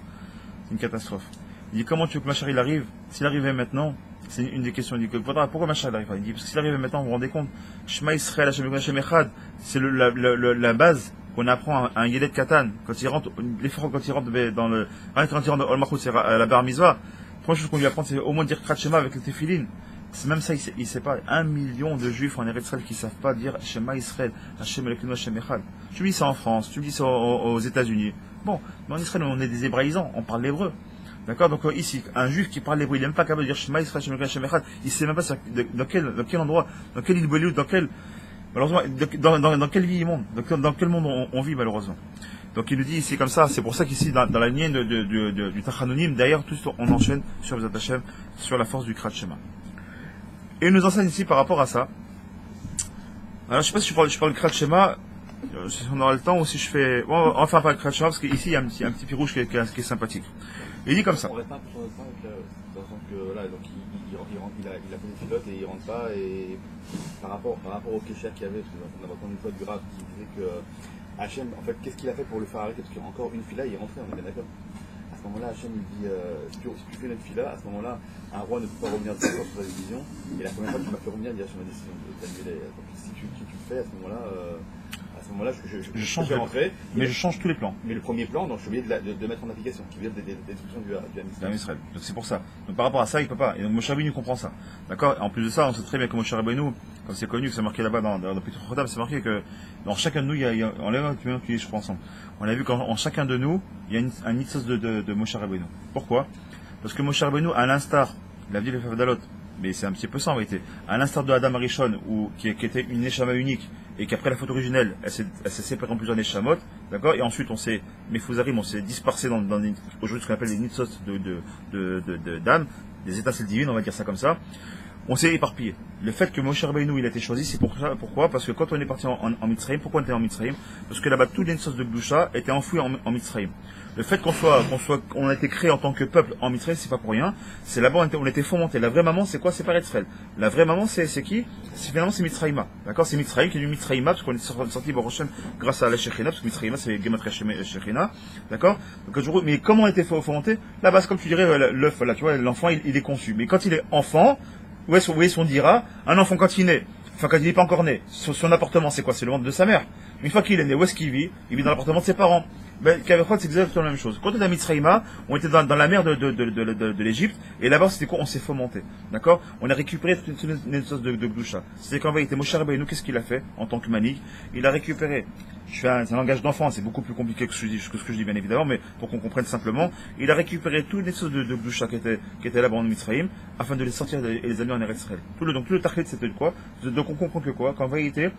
C'est une catastrophe. Il dit, comment tu veux que Machar il arrive? S'il arrivait maintenant, c'est une des questions. Il dit, pourquoi Machar arrive? Il dit, parce que s'il arrivait maintenant, vous vous rendez compte, Shema Israël, Hashem Elokeinu Hashem Echad, c'est la base qu'on apprend à un Yeled Katan, quand il rentre dans le, quand il rentre au Olmachut, c'est à la Bar Mitzvah. La première chose qu'on lui apprend, c'est au moins dire Krat Shema avec le Tefillin. C'est même ça, il sait pas. 1 million de juifs en Eretz Israël qui savent pas dire Shema Israël, Hashem Elokeinu Hashem Echad. Tu me dis ça en France, tu me dis ça aux États-Unis. Bon, mais en Israël, on est des hébraïsants, on parle l'hébreu. D'accord? Donc ici, un juif qui parle l'hébreu, il n'est même pas capable de dire Shema Israël, Hashem Elokeinu Hashem Echad. Il sait même pas dans quel endroit, dans quelle île Bollywood, malheureusement, dans quelle vie il monte, dans quel monde on vit malheureusement. Donc il nous dit ici comme ça, c'est pour ça qu'ici dans la lignée du Tachanonim, d'ailleurs, tout on enchaîne sur Bezat Hashem, sur la force du Krat Shema. Et il nous enseigne ici par rapport à ça. Alors je sais pas si je parle de Krat Shema, si on aura le temps, ou si je fais... Bon, on va faire pas le Krat Shema, parce qu'ici il y a un petit pirouge qui est sympathique. Il dit comme ça. On reste pas un peu sur le temps dans le sens que voilà, donc il a fait une filote et il rentre pas, et par rapport au Kesher qu'il y avait, parce qu'on avait entendu une fois du Rav qui disait que Hachem, en fait, qu'est-ce qu'il a fait pour le faire arrêter? Parce qu'il y a encore une fila, il est rentré, on est bien d'accord. À ce moment-là, Hachem il dit si tu fais une fila, à ce moment-là, un roi ne peut pas revenir 2 fois sur sa décision, et la première fois tu m'as fait revenir, il dit Hachem ma décision de t'annuler. Donc si tu le fais, à ce moment-là, je change vais rentrer, mais je change tous les plans. Mais le premier plan, donc je suis obligé de mettre en application, qui vient des instructions du Ham Israël. Donc c'est pour ça. Donc par rapport à ça, il peut pas. Et donc Moshe Rabbeinu comprend ça. D'accord. En plus de ça, on sait très bien que Moshe Rabbeinu, comme c'est connu, que c'est marqué là-bas dans Petit Chotam, c'est marqué que dans chacun de nous, on l'a vu, je crois ensemble. On a vu qu'en chacun de nous, il y a un nitzos de Moshe Rabbeinu. Pourquoi? Parce que Moshe Rabbeinu, à l'instar, il a dit le Favdalot, mais c'est un petit peu ça en vérité, à l'instar de Adam Arishon, qui était une Neshama unique, et qu'après la faute originelle, elle s'est séparée en plusieurs Neshamot, d'accord, et ensuite on s'est dispersé dans aujourd'hui ce qu'on appelle les Nitzos d'âme, des étincelles divines, on va dire ça comme ça. On s'est éparpillé. Le fait que Moshe Rabbeinu il a été choisi, c'est pourquoi? Parce que quand on est parti en Mitzrayim, pourquoi on était en Mitzrayim? Parce que là-bas, tous les Nitzos de Gdusha étaient enfouis en Mitzrayim. Le fait qu'on a été créé en tant que peuple en Mitzrayim, c'est pas pour rien. C'est là-bas on était fomenté. La vraie maman, c'est quoi? C'est pas Etzrel. La vraie maman, c'est qui? Finalement, c'est Mitzrayima. D'accord? C'est Mitzrayim qui est du Mitzrayima, parce qu'on est sorti Baruch Hashem grâce à la Shekhinah, parce que Mitzrayima, c'est Gematria Shekhinah. D'accord? Donc, mais comment on a été fomenté? Là-bas, c'est comme tu dirais, l'œuf, là, tu vois, l'enfant, il est conçu. Mais quand il est enfant, où est-ce qu'on dira, un enfant quand il naît, enfin quand il n'est pas encore né, son appartement c'est quoi? C'est le ventre de sa mère. Une fois qu'il est né, où est-ce qu'il vit? Il vit dans l'appartement de ses parents. Ben, Kavechot, c'est exactement la même chose. Quand on était à Mitzrayima, on était dans la mer de l'Égypte, et là-bas c'était quoi? On s'est fomenté. D'accord? On a récupéré toutes les choses de Gdusha. C'est qu'en vérité, Moshe Rabbeinu, qu'est-ce qu'il a fait en tant que manik? Il a récupéré. C'est un langage d'enfant, c'est beaucoup plus compliqué que ce que je dis bien évidemment, mais pour qu'on comprenne simplement, il a récupéré toutes les choses de Gdusha qui étaient là-bas en Mitzrayim, afin de les sortir et les amener en Eretz Israël. Donc tout le tachlit c'était de quoi? Donc on comprend que quoi? Qu'en vérité,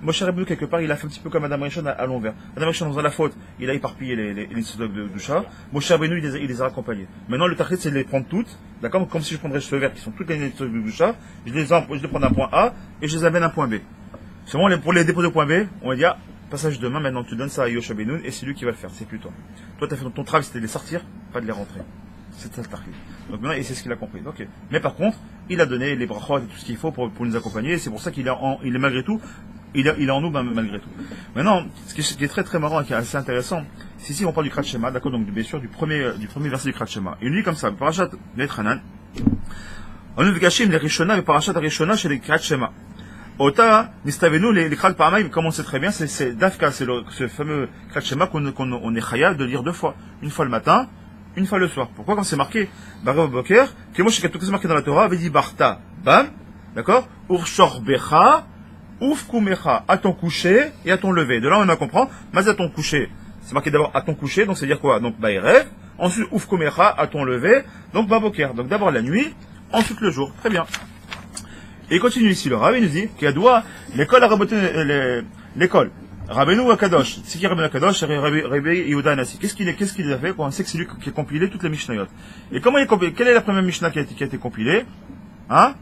Moshe Rabbeinu, quelque part, il a fait un petit peu comme Adam Rishon à l'envers. Adam Rishon, dans la faute, il a éparpillé les nitzot de Gdusha. Moshe Rabbeinu, il les a accompagnés. Maintenant, le tachlit, c'est de les prendre toutes, d'accord? Comme si je prendrais ce verre qui sont toutes les nitzot de Gdusha, je les prends d'un point A, et je les amène à un point B. Seulement, pour les déposer au point B, on va dire, passage de main, maintenant tu donnes ça à Yoshua Benoun, et c'est lui qui va le faire, c'est plus toi. Toi, tu as fait ton travail, c'était de les sortir, pas de les rentrer. C'est ça le tachlit. Donc maintenant, et c'est ce qu'il a compris. Ok. Mais par contre, il a donné les brachot et tout ce qu'il faut pour nous accompagner, et c'est pour ça qu'il est malgré tout, il est en nous malgré tout. Maintenant, ce qui est très très marrant et qui est assez intéressant, c'est ici on parle du Krat Shema, d'accord, donc bien sûr du premier verset du Krat Shema. Il nous dit comme ça, Parashat Netranan, on nous v'gashim les Rishona, mais Parashat Rishona chez les Krat Shema. Ota, nistavenu les Krat Paramaim, comme on sait très bien, c'est Dafka, c'est ce fameux Krat Shema qu'on est chayav de lire 2 fois, une fois le matin, une fois le soir. Pourquoi? Quand c'est marqué Barav Boker, que moi c'est marqué dans la Torah, avait dit Barta, bam, d'accord, Urshor Becha, Ouf Kumecha, à ton coucher et à ton lever. De là, on a compris, mais à ton coucher, C'est marqué d'abord à ton coucher, donc c'est dire quoi? Donc Baïrev, ensuite Ouf Komecha, à ton lever, donc Baboker. Donc d'abord la nuit, ensuite le jour. Très bien. Et il continue ici, le Rabbi nous dit qu'il y a doigt, l'école a raboté l'école. Rabbeinu Akadosh. C'est qui Rabbeinu Akadosh? C'est Rabbi Yehuda Anassi. Qu'est-ce qu'il a fait? On sait que c'est lui qui a compilé toutes les Mishnayot. Et comment il a compilé? Quelle est la première Mishnah qui a été compilée? Hein?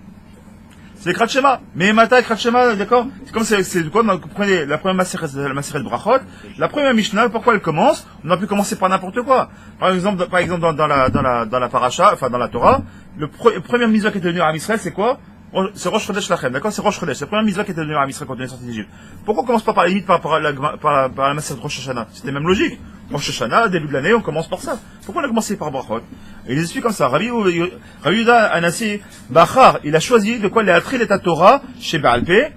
C'est Krat Shema. Mais Mata et Krat Shema, d'accord? C'est comme c'est quoi? Vous prenez la première la Maseret Brachot. La première Mishnah, pourquoi elle commence? On a pu commencer par n'importe quoi. Par exemple, dans la Paracha, enfin, dans la Torah, le premier mitzvah qui était venu à Israël, c'est quoi? C'est Rosh Chodesh Lachem, d'accord? C'est Rosh Chodesh. C'est la première mitzvah qui était venue à Israël quand on est sorti d'Égypte. Pourquoi on commence pas par la limite par la Maseret Rosh Hashanah? C'était même logique. Rosh Hashanah, début de l'année, on commence par ça. Pourquoi on a commencé par Brachot? Et il explique comme ça. Rabbi Yehuda Anassi Bachar, il a choisi de quoi il a attris l'état Torah chez Baal Pé,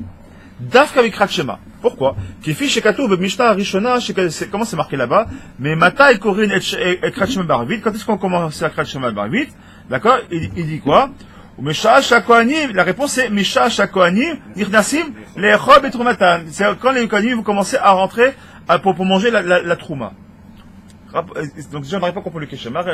Dafka avec Krat Shema. Pourquoi? Qui fiche chez Katou, Mishnah Rishona, comment c'est marqué là-bas? Mais Mata et Korin et Krat Shema Barvit. Quand est-ce qu'on commence à Krat Shema Barvit? D'accord? Il dit quoi? La réponse est Misha Shakohanim, Nirnasim, les Chob et Troumatan. C'est quand les Kohanim vous commencez à rentrer pour manger la Trouma. Donc déjà on n'arrive pas qu'on peut le Keshema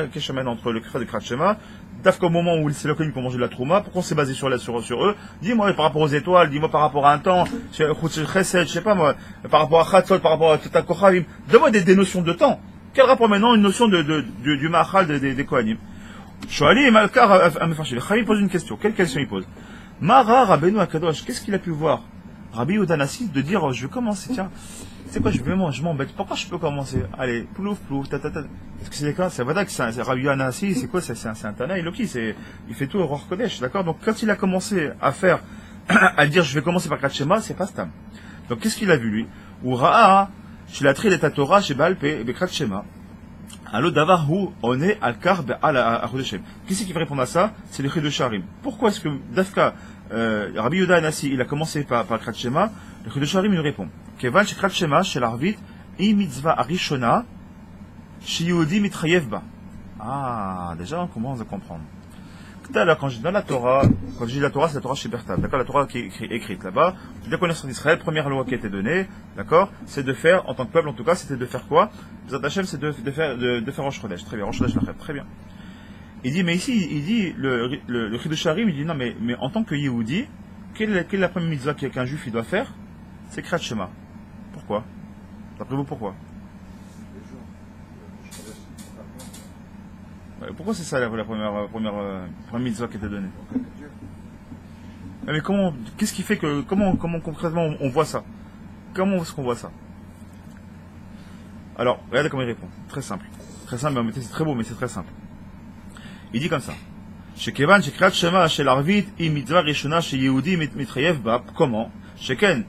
entre le Krat et le Krat Shema. Dafka au moment où c'est le Kohanim pour manger de la Trouma, pourquoi on s'est basé sur eux? Dis-moi par rapport aux étoiles, dis-moi par rapport à un temps, je sais pas moi, par rapport à Chatzot, par rapport à Tata Kochavim. Donne-moi des notions de temps. Quel rapport maintenant une notion du Mahal des Kohanim? Shoali et Malkar à me fâcher. Rabbi pose une question. Quelle question il pose? Mara Rabbeinu Akadosh, qu'est-ce qu'il a pu voir? Rabbi Yehuda Anassi de dire, je vais commencer, tiens. C'est quoi, je m'embête. Pourquoi je peux commencer? Allez, plouf, tatata. Est-ce que c'est quoi? C'est Vadak, c'est Rabbi Yehuda Anassi, c'est quoi? C'est un Tana Eloki, il fait tout au Rosh Kodesh, d'accord? Donc, quand il a commencé à faire, à dire, je vais commencer par Krat Shema, c'est pas Stam. Donc, qu'est-ce qu'il a vu, lui? Ou Ra'a, chez la tri l'état Torah, chez Baal Pé, Krat Shema. Allo davar hu on est al kar al chodeshem. Qui c'est qui va répondre à ça? C'est le Chidush Harim. Pourquoi est-ce que Dafka Rabbi Yehuda Anassi il a commencé par Krat Shema? Le Chidush Harim il répond Kevan chez Krat Shema chez l'Arvit i mitzvah arishona chez Yehudi mitrayev ba. Ah, déjà on commence à comprendre. Tout à l'heure, quand je dis dans la Torah, quand je dis la Torah, c'est la Torah chez Bertav, d'accord? La Torah qui est écrite là-bas, la connaissance d'Israël, première loi qui a été donnée, d'accord? C'est de faire, en tant que peuple en tout cas, c'était de faire quoi? Zat Hashem, c'est de faire Rosh Chodesh, très bien, Rosh Chodesh Lachem, très bien. Il dit, mais ici, il dit, le Chidush Harim, il dit, non, mais en tant que Yehudi, quelle est la première mitzvah qu'un juif il doit faire? C'est Krat Shema. Pourquoi? D'après vous, pourquoi? Pourquoi c'est ça la première mitzvah qui était donnée? Mais comment, qu'est-ce qui fait que, comment concrètement on voit ça? Comment est-ce qu'on voit ça? Alors, regardez comment il répond. Très simple, mais c'est très beau, mais c'est très simple. Il dit comme ça. Chez Kevan, chez Krat Shema, chez l'Arvit, i mitzvah rishona, chez Yehudi, mitrayev ba. Comment? Chez Ken,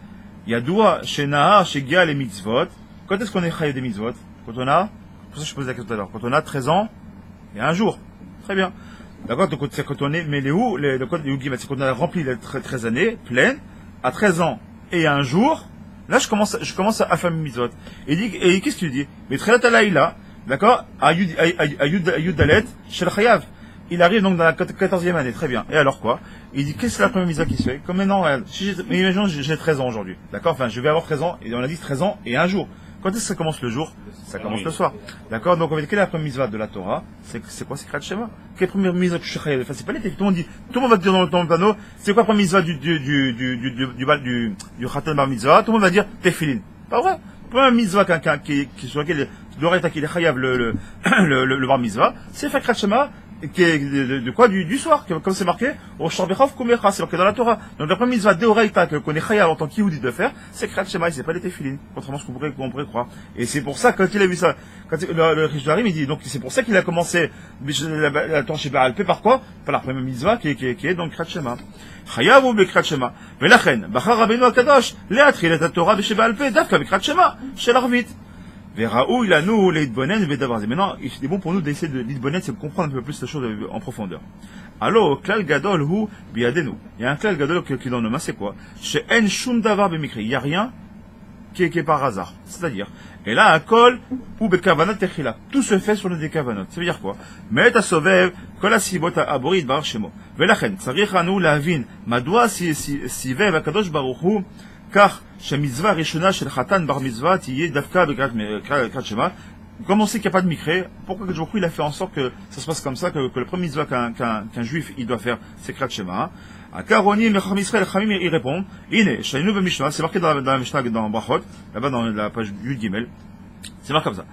Yadoua, chez Nahar, chez Gia, les mitzvot. Quand est-ce qu'on est chayav des mitzvot? Quand on a, pour ça je pose la question tout à l'heure, quand on a 13 ans, et un jour. Très bien. D'accord? Donc, c'est quand on est, mais le code de Yugi, c'est quand on a rempli les 13 années, pleines, à 13 ans et un jour, là, je commence à faire mes mitzvot. Et qu'est-ce qu'il dit? Mais Tchelat Alayla, d'accord? À Yud Dalet, Shel Chayav. Il arrive donc dans la 14e année. Très bien. Et alors quoi? Il dit, qu'est-ce que c'est la première mitzvah qui se fait? Comme maintenant, mais imaginons, j'ai 13 ans aujourd'hui. D'accord? Enfin, je vais avoir 13 ans, et on a dit 13 ans et un jour. Quand est-ce que ça commence le jour? Ça commence le soir. D'accord? Donc, quelle est la première mitzvah de la Torah? C'est quoi? C'est Krat Shema. Quelle est la première mitzvah que je suis? Enfin, c'est pas l'été. Tout le monde va te dire dans le panneau, c'est quoi la première mitzvah du Khatan Bar Mitzvah? Tout le monde va dire Tefillin. Pas vrai? La première mitzvah sur laquelle tu dois être chayav le Bar Mitzvah, c'est faire Krat Shema, qui est de quoi? Du soir, comme c'est marqué, au Sharbechov Kumecha, c'est marqué dans la Torah. Donc, la première mitzvah d'Oreita qu'on est chayav en tant qu'Yehudi de faire, c'est Krat Shema, c'est pas les Tefillin, contrairement à ce qu'on pourrait croire. Et c'est pour ça, quand il a vu ça, quand le Chidush Harim, il dit, donc, c'est pour ça qu'il a commencé la Torah chez Baal Pé, par quoi? Par la première mitzvah qui est donc Krat Shema. Chayav ou Krat Shema. Velachen, Bachar Rabbeinu Akadosh, Leatri la Torah chez Baal Pé, Dafka Krat Shema, chez l'Arvit. Verraou, il a nous, les Idbonen, Vedavarzi. Maintenant, il est bon pour nous d'essayer de l'Idbonen, c'est de comprendre un peu plus la chose en profondeur. Alors, Klal Gadol, hu, biadenu. Il y a un Klal Gadol qui est dans nos mains, c'est quoi? Chez En Shum Davar Bemikri. Il n'y a rien qui est par hasard. C'est-à-dire, et là, un kol, ou Bekavanot Techila. Tout se fait sur le Dekavanot. Ça veut dire quoi? Mais à Sovev, Kola Sibot Aborid Bar Shemo. Velachen, Sarich Anou, la Vin, Madoua, si Vev, Akadosh Baruchu, car, Shemitzvah Rishona Shel Khatan Bar Mitzvah Tiye Davka Bekrat Shema. Comme on sait qu'il n'y a pas de Mikré, pourquoi Kadosh Baruch Hu, il a fait en sorte que ça se passe comme ça, que le premier mitzvah qu'un juif il doit faire, c'est Krat Shema. À Karoni, Mecham Israël, Chamim, il répond, Ine, Shainu Mishnah, c'est marqué dans la Mishnah, dans Brachot, là-bas dans la page 8 Gimel, c'est marqué comme ça.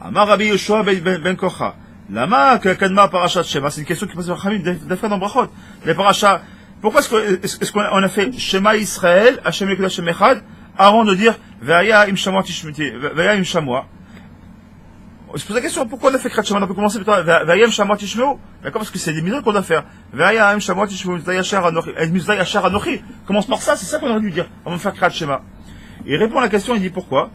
Amar Rabbi Yoshua ben Kocha, Lama Kadma Parashat Shema, c'est une question qui passe par Chamim, d'affaire dans Brachot. Les Parashas, pourquoi est-ce qu'on a fait Shema Israël, Hashem Yekula Hashem Echad, avant de dire Ve'aya im Shamua Tishmiti, Ve'aya im Shamua? Je pose la question, pourquoi on a fait Krat Shema? On peut commencer par Ve'ayem Shamua Tishmeu. D'accord? Parce que c'est des mitzvot qu'on doit faire. Ve'ayem Shamua Tishmeu, Mizvah Yashar Anochi. Commence par ça, c'est ça qu'on aurait dû dire. On va faire Krat Shema. Il répond à la question, il dit pourquoi?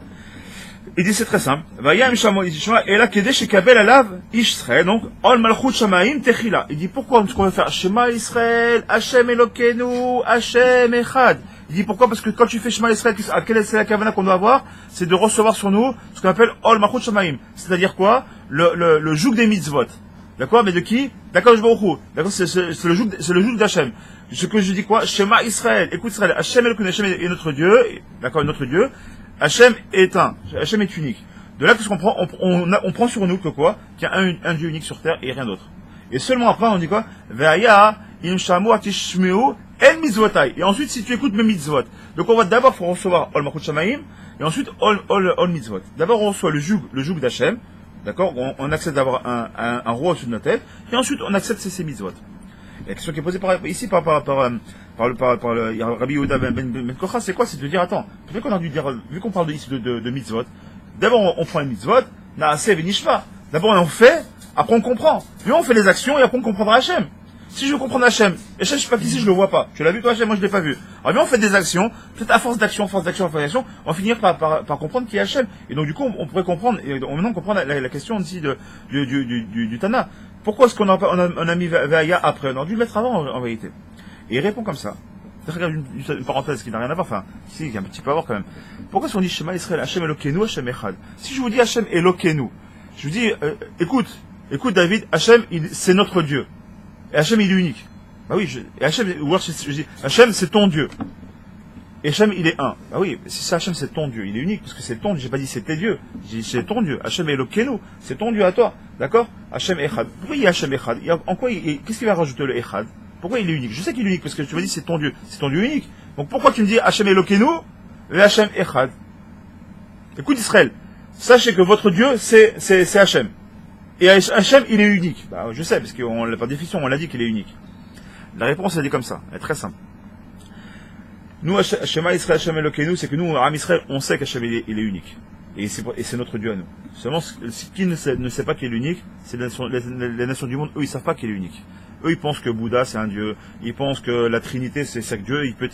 Il dit c'est très simple. Ve'ayem Shamua Tishmeu, et là, Kedesh Shekabel Alav Israël, donc, Ol Malchut Shamaim Techila. Il dit pourquoi? Parce qu'on va faire Shema Israël, Hashem Elokenu, Hashem Echad. Il dit pourquoi? Parce que quand tu fais Shema Israël, quelle est la kavana qu'on doit avoir? C'est de recevoir sur nous ce qu'on appelle Ol Malchut Shamaim. C'est-à-dire quoi? Le joug des mitzvot. D'accord? Mais de qui? D'accord, je Baruch Hu. D'accord? C'est le joug d'Hachem. Ce que je dis quoi? Shema Israël. Écoute Israël. Hachem est notre Dieu. D'accord? Notre Dieu. Hachem est un. Hachem est unique. De là, qu'est-ce qu'on prend? On prend sur nous que quoi? Qu'il y a un Dieu unique sur terre et rien d'autre. Et seulement après, on dit quoi? Ve'aya im shamu atishmeu el mitzvotai. Et ensuite, si tu écoutes mes mitzvot. Donc, on va d'abord recevoir Ol Malchut Shamaim, et ensuite Ol mitzvot. D'abord, on reçoit le joug d'Hachem. D'accord? On accepte d'avoir un roi au-dessus de notre tête. Et ensuite, on accepte ces mitzvot. Et la question qui est posée ici par le Rabbi Yehuda ben Kocha, c'est quoi? C'est de dire, attends, vu qu'on a dû dire, vu qu'on parle ici de mitzvot, d'abord, on prend les mitzvot, na'aseh v'nishma. D'abord, on fait, après on comprend. Puis on fait les actions, et après on comprendra Hachem. Si je veux comprendre Hachem, et Hachem, je suis pas ici, je le vois pas. Tu l'as vu toi Hachem, moi je l'ai pas vu. Alors bien on fait des actions, peut-être à force d'action, on va finir par comprendre qui est Hachem. Et donc du coup, on pourrait comprendre, et maintenant on comprend la question ici du Tana. Pourquoi est-ce qu'on a mis Ve'aya après? On aurait dû le mettre avant en vérité. Et il répond comme ça. Regarde une parenthèse qui n'a rien à voir, enfin, si, il y a un petit peu à voir quand même. Pourquoi est-ce qu'on dit Shema Israël, Hachem Elokenu, Hachem Echad? Si je vous dis Hachem Elokenu, je vous dis, écoute David, Hachem, c'est notre Dieu. Et Hachem, il est unique. Bah oui, Hachem, je dis, Hachem, c'est ton Dieu. Et Hachem, il est un. Bah oui, si c'est Hachem, c'est ton Dieu. Il est unique, parce que c'est ton Dieu. J'ai pas dit c'est tes dieux. J'ai dit c'est ton Dieu. Hachem Elokenu. C'est ton Dieu à toi. D'accord? Hachem Echad. Pourquoi il y a Hachem Echad? Qu'est-ce qu'il va rajouter le Echad? Pourquoi il est unique? Je sais qu'il est unique, parce que tu m'as dit c'est ton Dieu. C'est ton Dieu unique. Donc pourquoi tu me dis Hachem Elokenu et Hachem Echad? Écoute Israël. Sachez que votre Dieu, c'est Hachem. Et Hachem, il est unique. Bah, je sais, parce qu'on l'a par définition, on l'a dit qu'il est unique. La réponse, elle est comme ça. Elle est très simple. Nous, Shema Israël, Hachem Elokenu, c'est que nous, Am Israël, on sait qu'Hachem, il est unique. Et c'est notre Dieu à nous. Seulement, qui ne sait pas qu'il est unique, c'est les nations du monde, eux, ils savent pas qu'il est unique. Eux, ils pensent que Bouddha, c'est un Dieu. Ils pensent que la Trinité, c'est chaque Dieu. Il peut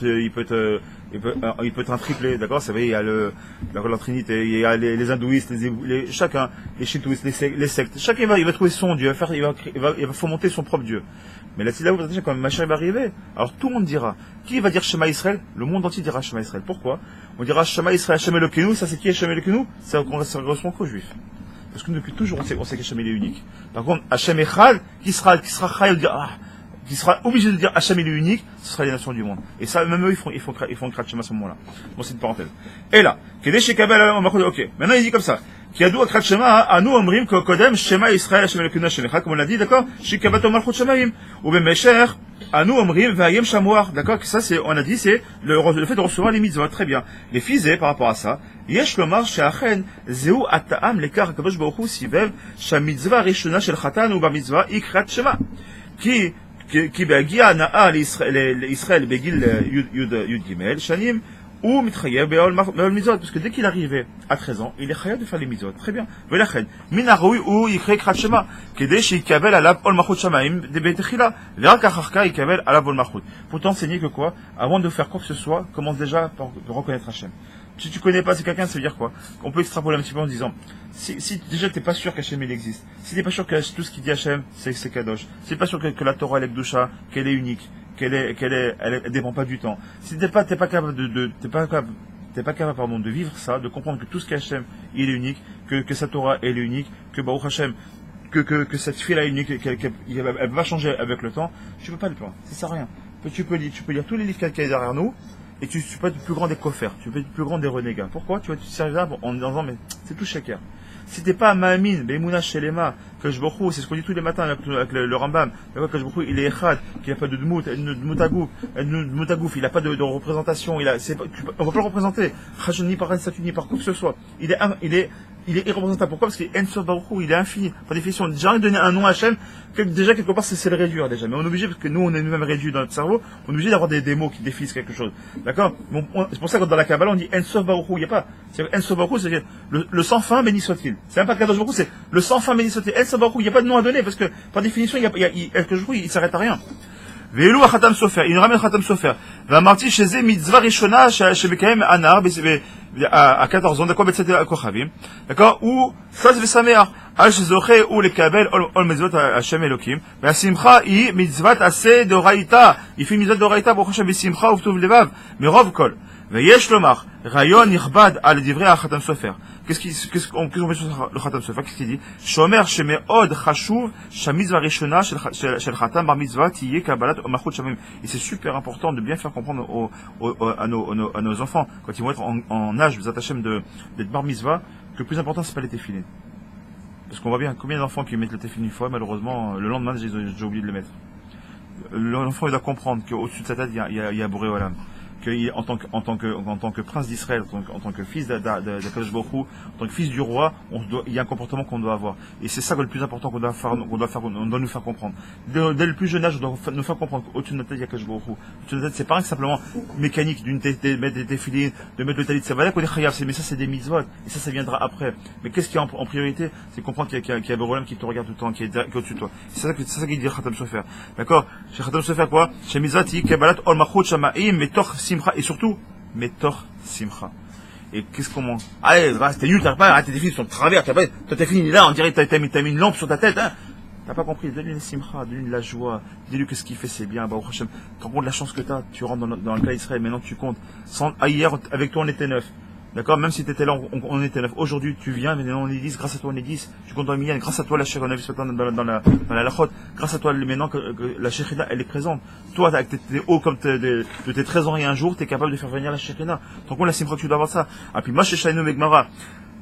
être un triplé, d'accord? Vous savez, il y a la Trinité, il y a les hindouistes, chacun, les shintoïstes, les sectes. Chacun il va trouver son Dieu, il va fomenter son propre Dieu. Mais là, quand Mashiach va arriver, alors tout le monde dira. Qui va dire Shema Israël? Le monde entier dira Shema Israël. Pourquoi? On dira Shema Israël, Hachem Elokenu. Ça, c'est qui Hachem Elokenu? Ça correspond qu'aux Juifs. Parce que depuis toujours, on sait qu'Hachem il est unique. Par contre, Hachem Echad, qui sera obligé de dire Hachem il est unique, ce sera les nations du monde. Et ça, même eux, ils font Krat Shema à ce moment-là. Bon, c'est une parenthèse. Et là, Kedesh Shekabel, ok. Maintenant, il dit comme ça. Qui a d'où Krat Shema, à nous, Omrim, Kodem, Shema Israël, Hachem Elokenu, Hachem Echad, comme on l'a dit, d'accord? Shekabat Malchut Shemaim. Ou ben Mesher, à nous, Omrim, Ve'ayem Shamuar. D'accord? Que ça, on a dit, c'est le fait de recevoir les mitzvot. Très bien. Les fizés, par rapport à ça, Yesh lomar she'achen zeu ata'am lekar hakadosh baruch hu sivev shamitzvah rishona shel chatan uba mitzvah ikrat shema ki be'agia na'a l'Israël begil yud gimel shanim ou mitchayev be'ol mitzvot, parce que dès qu'il arrivait à 13 ans, il est chayav de faire les mitzvot. Très bien. Velachen min ha'raoui ou ikra ikrat shema kedei she'ikabel alav ol malchut shamaim de be'techila ve'rak acharka ikabel alav ol malchut. Pour t'enseigner que quoi, avant de faire quoi que ce soit, commence déjà par reconnaître Hachem. Si tu connais pas, c'est quelqu'un, ça veut dire quoi? On peut extrapoler un petit peu en disant, si déjà t'es pas sûr qu'Hachem il existe, si t'es pas sûr que tout ce qu'il dit Hachem, c'est Kadosh, si t'es pas sûr que la Torah elle est Kedusha, qu'elle est unique, elle dépend pas du temps, si t'es pas capable de vivre ça, de comprendre que tout ce qu'Hachem il est unique, que sa Torah elle est unique, que Baruch Hachem, que cette fille là est unique, elle va changer avec le temps, tu peux pas le prendre, ça sert à rien. Tu peux lire tous les livres qu'il y a derrière nous, et tu peux être le plus grand des coffers, tu peux être le plus grand des renégats. Pourquoi? Tu vas te servir en disant, mais c'est tout shaker. Si t'es pas Ma'amin, Be'emouna Shelema, que je beaucoup, c'est ce qu'on dit tous les matins avec le Rambam, que je beaucoup, il est Echad, qu'il n'y a pas de Dmoutagouf, il n'a pas de représentation, on va pas le représenter, ni par un statut, ni par quoi que ce soit. Il est irreprésentable. Pourquoi? Parce qu'il est Ensof Baruch Hu, il est infini. Par définition, j'ai envie de donner un nom à Hachem, déjà quelque part c'est le réduire déjà. Mais on est obligé, parce que nous on est nous-mêmes réduits dans notre cerveau, on est obligé d'avoir des mots qui définissent quelque chose. D'accord? Bon, c'est pour ça que dans la Kabbalah on dit Ensof Baruch Hu, il n'y a pas. Ensof Baruch Hu, c'est le sans fin béni soit-il. C'est même pas Kadosh Baruch Hu, c'est le sans fin béni soit-il. Ensof Baruch Hu, il n'y a pas de nom à donner, parce que par définition, il s'arrête à rien. Ve'elu Khatam Sofer, il nous ramène Khatam Sofer. Ve'amarti chez eux mitzvah rishona chez Bekaim Anar, à 14 ans, d'accord, d'accord, ou Saz Vesameach, Al Shezoche ou les Kabel, Ol Mitzvot Hashem Elokim, Ve'asimcha i mitzvat ase de Raïta, il fait mitzvot de Raïta, Baruch Hashem Ve'simcha Uvtov Levav, Merov Kol, Ve'yesh Lomar, Rayon Irbad al Divrei Khatam Sofer. Qu'est-ce qu'on met sur le Khatam Sofer? Qu'est-ce qu'il dit? Shomer Shemeod Chashuv, Shamitzvah Rishona, Shel Khatam Bar Mitzvah, Tiye Kabbalat Omachut Shamim. Et c'est super important de bien faire comprendre à nos enfants, quand ils vont être en âge, Bezat Hashem, d'être Bar Mitzvah, que le plus important c'est pas les téfilines. Parce qu'on voit bien combien d'enfants qui mettent le téfilin une fois, malheureusement, le lendemain, j'ai oublié de le mettre. L'enfant, il doit comprendre qu'au-dessus de sa tête, il y a Boré Olam. En tant que prince d'Israël, en tant que fils d'Akadosh Baruch Hu, en tant que fils du roi, il y a un comportement qu'on doit avoir. Et c'est ça le plus important qu'on doit nous faire comprendre. Dès le plus jeune âge, on doit nous faire comprendre qu'au-dessus de notre tête, il y a Akadosh Baruch Hu. Au-dessus de notre tête, c'est pas simplement mécanique de mettre des téfilines, de mettre le talit de Savada, qu'on est chayav, mais ça c'est des mitzvot, et ça viendra après. Mais qu'est-ce qui est en priorité? C'est comprendre qu'il y a Borolem qui te regarde tout le temps, qui est au-dessus de toi. C'est ça qu'il dit Khatam Sofer. D'accord? Chez Khatam Sofer quoi? Chez Mizati, Kabbalat, Ol Machut, Shamaim, Metor Simcha, et surtout, Metor Simcha. Et qu'est-ce qu'on mange? Allez, t'es nul, t'as pas, tes filles sont de travers, toi t'as fini là, on dirait que t'as mis une lampe sur ta tête, hein. T'as pas compris, donne-lui une simcha, donne-lui de la joie, dis-lui que ce qu'il fait c'est bien, Baruch Hashem. Tu rends compte de la chance que t'as, tu rentres dans le cas d'Israël, maintenant tu comptes. Hier, avec toi on était 9. D'accord? Même si t'étais là, on était 9. Aujourd'hui, tu viens, maintenant on est 10, grâce à toi on est 10. Tu comptes dans le million, grâce à toi la Shekhinah, on a vu ce matin dans la lachot, grâce à toi maintenant que la Shekhinah elle est présente. Toi, avec tes hauts comme de tes 13 ans et un jour, t'es capable de faire venir la Shekhinah. Donc on la simcha, tu dois avoir ça. Et puis, moi, chez Shaino Megmara,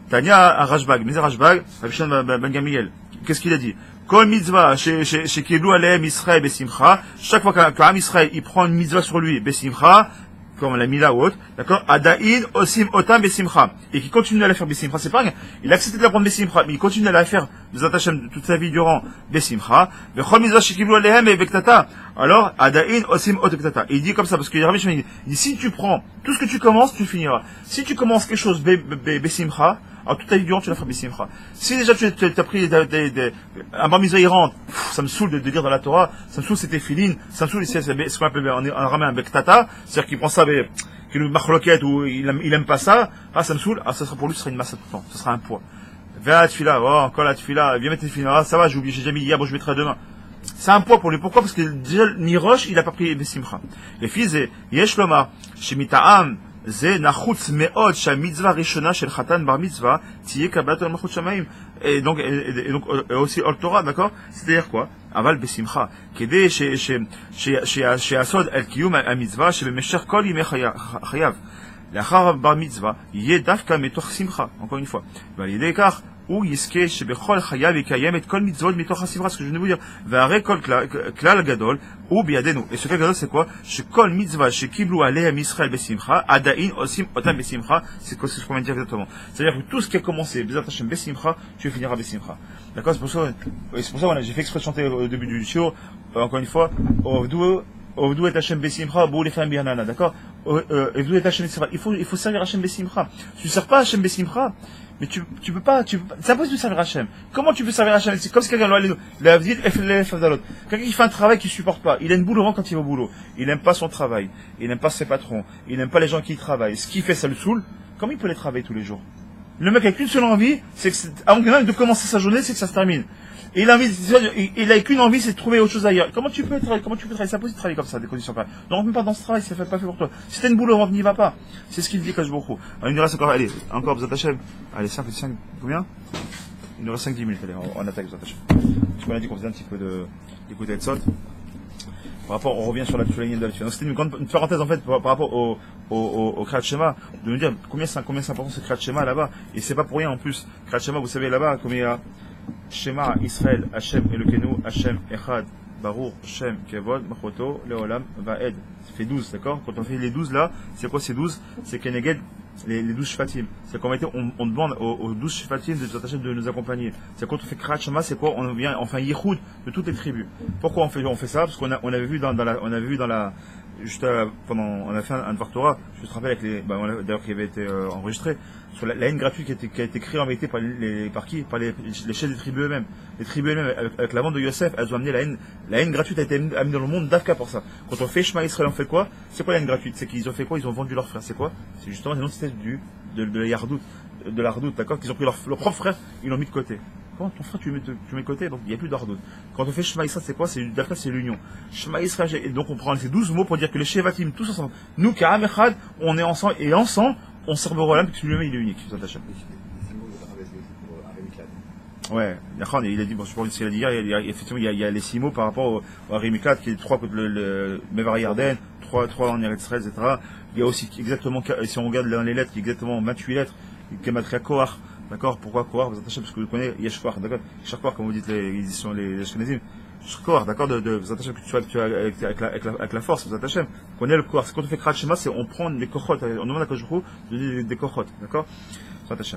Tania à Rashbag, Mizer Rashbag, Abishan Ben Gamliel. Qu'est-ce qu'il a dit? Kol mitzvah, chez Kiblu Aleem Israël Besimcha, chaque fois qu'un Israël, il prend une mitzvah sur lui, Besimcha, comme on l'a mis là ou autre, d'accord? Adaïn Osim Otam Besimcha. Et qui continue à la faire Besimcha. C'est pas rien. Il a accepté de la prendre Besimcha, mais il continue à la faire des attachements toute sa vie durant Besimcha. Vechol mitzvah shekiblu alehem et bektata. Alors, Adaïn Osim Ot bektata. Et il dit comme ça, parce qu'il y a Rabbi Shimon, il dit, si tu prends tout ce que tu commences, tu finiras. Si tu commences quelque chose Besimcha, alors toute ta vie durant, tu la feras Besimcha. Si déjà tu as pris un bar mitzvah, il rentre, ça me saoule de dire dans la Torah, ça me saoule c'était filines, ça me saoule c'est ce qu'on appelle en araméen un bektata, c'est-à-dire qu'il prend ça, qu'il marque loquette ou il aime pas ça, ça me saoule, ça sera pour lui, ce sera une masse à tout le temps, ce sera un poids. Viens à la tefila, encore la tefila, viens mettre tes tefila, ça va, j'ai oublié, j'ai déjà mis hier, bon je mettrai demain. C'est un poids pour lui. Pourquoi? Parce que déjà, Nirosh, il a pas pris Besimcha. Les fils, Yesh Lomar, Shemita'am, זה נחוץ מאוד שהמצווה הראשונה של חתן בר מצווה תהיה קבלת מלכות שמיים. Et donc aussi Ol Torah, d'accord? C'est-à-dire quoi? אבל בשמחה, כדי שיעסוד על קיום המצווה שבמשך כל ימי חייו לאחר בר מצווה יהיה דווקא מתוך שמחה, encore une fois. ועל ידי כך הוא יזכה שבכל חייו יקיים את כל מצוות מתוך הספרה, ce que je viens de vous dire. והרי כל כלל גדול הוא בידינו. Et ce כלל גדול c'est quoi? שכל מצווה שקיבלו עליהם ישראל בשמחה, עדיין עושים אותם בשמחה, c'est ce qu'on vient de dire exactement. C'est-à-dire que tout ce qui a commencé, Bezat Hashem בשמחה, tu finiras בשמחה. D'accord? C'est pour ça, voilà, j'ai fait exprès de chanter au début du show, encore une fois, Ovdou et Hashem Besimcha, Bou les femmes Bianana, d'accord? Ovdou et Hashem Besimcha. Il faut servir Hashem Besimcha. Tu ne sers pas Hashem Besimcha, mais tu peux pas, c'est impossible de servir Hashem. Comment tu peux servir Hashem? C'est comme si quelqu'un, quelqu'un qui fait un travail qu'il supporte pas. Il a une boule au ventre quand il va au boulot. Il n'aime pas son travail. Il n'aime pas ses patrons. Il n'aime pas les gens qui y travaillent. Ce qui fait, ça le saoule. Comment il peut les travailler tous les jours? Le mec a qu'une seule envie, c'est que, avant de commencer sa journée, c'est que ça se termine. Et il a qu'une envie, c'est de trouver autre chose ailleurs. Comment tu peux travailler? C'est impossible de travailler comme ça, des conditions pareilles. Ne rentre même pas dans ce travail, c'est pas fait pour toi. Si t'as une boule au ventre, n'y va pas. C'est ce qu'il dit, Kadosh Baruch Hu. Il nous reste encore, Bezat Hashem. Allez, 5, combien? Il nous reste 5-10 minutes, allez, on attaque, Bezat Hashem. Parce qu'on a dit qu'on faisait un petit peu d'écoute et de saute. Par rapport, on revient sur la ligne de la tefila. Donc c'était une parenthèse en fait par rapport au Kriyat Shema, de nous dire combien c'est important ce Kriyat Shema là-bas. Et c'est pas pour rien en plus. Kriyat Shema, vous savez là-bas, combien il y a Shema Israël, Hashem Elokeinu, Hashem Echad, Baruch, Shem, Kevod, Machoto, Leolam, Vaed. Ça fait 12, d'accord? Quand on fait les 12 là, c'est quoi ces 12? C'est Keneged, les 12 Shvatim. C'est qu'en réalité, on demande aux 12 Shvatim de nous accompagner. C'est quand on fait Kriyat Shema, c'est quoi? On vient, enfin, Yichud de toutes les tribus. Pourquoi on fait ça? Parce qu'on avait vu dans la, juste pendant, on a fait un Dvar Torah, je te rappelle avec d'ailleurs qui avait été enregistré, sur la haine gratuite qui a été créée en vérité par qui? Par les chefs des tribus eux-mêmes. Les tribus eux-mêmes, avec la vente de Yosef, elles ont amené la haine gratuite a été amenée dans le monde d'Afka pour ça. Quand on fait Shema Israël, on fait quoi? C'est quoi la haine gratuite? C'est qu'ils ont fait quoi? Ils ont vendu leurs frères. C'est quoi? C'est justement une autre espèce de la Yardout, de la Hardout, d'accord? Qu'ils ont pris leur propre frère, ils l'ont mis de côté. Quand ton frère tu mets de côté, donc il n'y a plus d'Hardout. Quand on fait Shema Israël, c'est quoi? D'Afka, c'est l'union. Shema Israël, et donc on prend ces 12 mots pour dire que les Shevatim, tous ensemble, nous, Ka'am Echad, on est ensemble, et ensemble, on sert au Rolam, parce que lui-même il est unique. Ouais, il a dit, bon, je pense qu'il a dit hier, effectivement, il y a les 6 mots par rapport au Arimiklat, qui est 3 contre le Mevar Yarden, 3 en Eretz Israël, etc. Il y a aussi exactement, si on regarde les lettres, il y a exactement 28 lettres, Kematria Kohar, d'accord? Pourquoi Kohar? Parce que vous connaissez Yeshkoar, d'accord? Yeshkoar, comme vous dites les éditions, les Ashkenazim. Yeshkoar, d'accord? Vous attachez que tu as avec la force, vous attachez. Vous connaissez le Kohar. C'est quand on fait Kriyat Shema, c'est on prend des Kochot, on demande à Koshru des Kochot, d'accord? Vous attachez.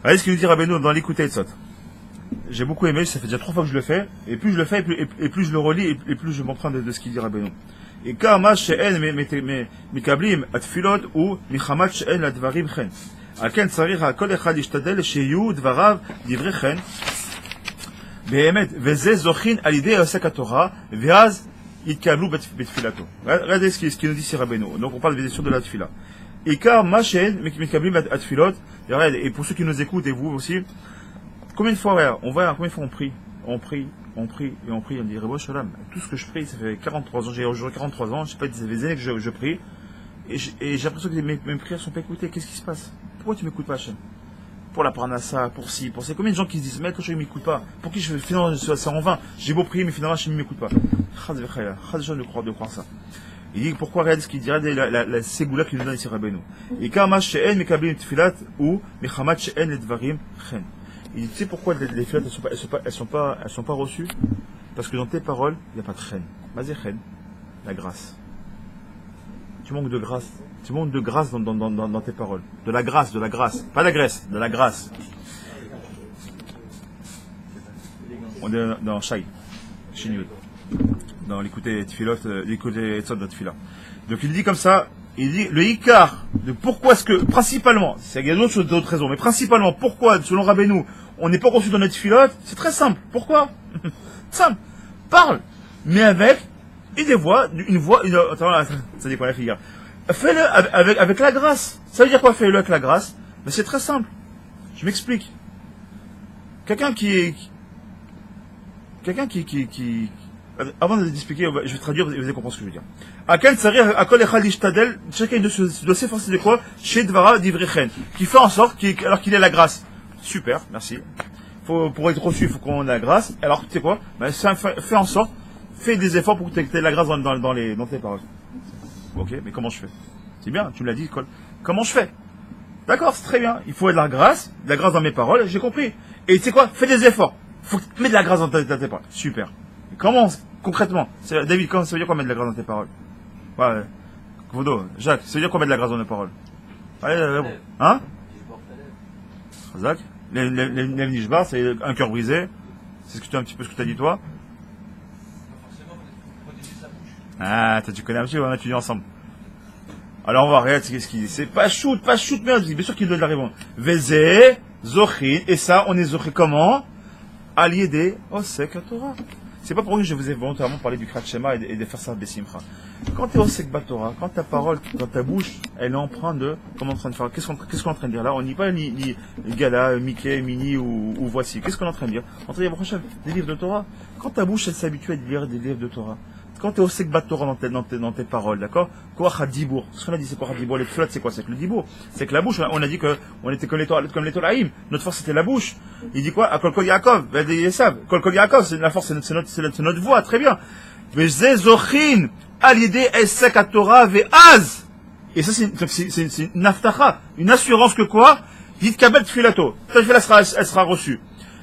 Regardez ce qu'il nous dit Rabbeinu dans l'Écoute Eitzot. J'ai beaucoup aimé, ça fait déjà 3 fois que je le fais, et plus je le fais, et plus je le relis, et plus je m'emprunte de ce qu'il dit Rabbeinu. Et kama she'en mikablim atfilot ou michamat she'en ladvarim chen. Alken tzarich kol echad yishtadel sheyu dvarav divrei chen. Behemet veze zochin al yidei osek haTorah ve'az yitkablu betfilato. Regardez ce qu'il nous dit ici Rabbeinu. Donc on parle bien sûr de la tfila. Et kama she'en mikablim atfilot. Et pour ceux qui nous écoutent et vous aussi, combien de fois on prie, on dit Rebo Shalom. Tout ce que je prie, ça fait 43 ans, j'ai aujourd'hui 43 ans, je sais pas, ça fait des années que je prie, et j'ai l'impression que mes prières sont pas écoutées. Qu'est-ce qui se passe? Pourquoi tu m'écoutes pas, Hachem? Pour la parnassa, pour ci, pour ça. Combien de gens qui se disent, mais quand je ne m'écoute pas, pour qui finalement c'est en vain, j'ai beau prier, mais finalement Hachem ne m'écoute pas. Chaz de croire ça. Il dit pourquoi? Regarde ce qu'il dit, la ségoula qu'il nous donne ici Rabbeinu. Et kama she'en mekablim tfilat ou mechamat she'en ledvarim chen. Il dit, tu sais pourquoi les filat elles sont pas reçues? Parce que dans tes paroles, il n'y a pas de chen. Mazé chen, la grâce. Tu manques de grâce. Tu manques de grâce dans tes paroles. De la grâce. Pas la graisse, de la grâce. On est dans Shai, Shinyud. Dans l'écouter Etzot de Tfila. Donc il dit comme ça, il dit le Ikar, de pourquoi est-ce que, principalement, il y a d'autres raisons, mais principalement, pourquoi, selon Rabbeinu, on n'est pas reçu dans notre Tfilot, c'est très simple. Pourquoi? Simple. Parle, mais avec une voix, ça dit quoi la fille? Fais-le avec la grâce. Ça veut dire quoi, fais-le avec la grâce? Mais c'est très simple. Je m'explique. Quelqu'un qui avant d'expliquer, je vais traduire et vous allez comprendre ce que je veux dire. Chacun doit s'efforcer de quoi? Chez Dvara d'Ivrechen, qui fait en sorte alors qu'il ait la grâce. Super, merci. Pour être reçu, il faut qu'on ait la grâce. Alors, tu sais quoi? Fais en sorte, fais des efforts pour que tu aies la grâce dans tes paroles. Ok, mais comment je fais? C'est bien, tu me l'as dit, Cole. Comment je fais? D'accord, c'est très bien. Il faut de la grâce dans mes paroles, j'ai compris. Et tu sais quoi? Fais des efforts. Faut que tu mettes de la grâce dans tes paroles. Super. Comment, concrètement? David, ça veut dire quoi mettre de la grâce dans tes paroles? Ouais. Kvodo, Jacques, ça veut dire quoi mettre de la grâce dans tes paroles? Allez, bon. Hein? Zach? Les Nishbar, c'est un cœur brisé. C'est un petit peu ce que tu as dit toi? Ah, tu connais un petit peu, on a étudié ensemble. Alors on va regarder ce qu'il dit. C'est pas shoot, merde, bien sûr qu'il doit la répondre. Vézé, Zochin, et ça, on est Zochin comment? Allié des Osek Torah. C'est pas pour rien que je vous ai volontairement parlé du Kriyat Shema et de faire ça Bessimcha. Quand tu es Osek Torah, quand ta parole, dans ta bouche, elle est empreinte de, comment on est en train de faire? Qu'est-ce qu'on est en train de dire là? On n'y pas ni Gala, Mickey, Mini ou Voici. Qu'est-ce qu'on est en train de dire? On est en train de dire, prochain, des livres de Torah. Quand ta bouche, elle s'habitue à lire des livres de Torah. Quand tu es au Sekbat Torah dans tes paroles, d'accord? Quoi Hadibour? Ce qu'on a dit, c'est quoi Hadibour? Les flottes, c'est quoi? C'est que le Dibour. C'est que la bouche, on a dit qu'on était comme les Tolaïm. Notre force, c'était la bouche. Il dit quoi? À Kolkol Yaakov. Kol Yaakov, c'est la force, c'est notre voix. Très bien. Vezezochin, alidé esek Torah ve'az. Et ça, c'est une aftacha, une assurance que quoi? Dites kabel tfilato. Ta tfila elle sera reçue.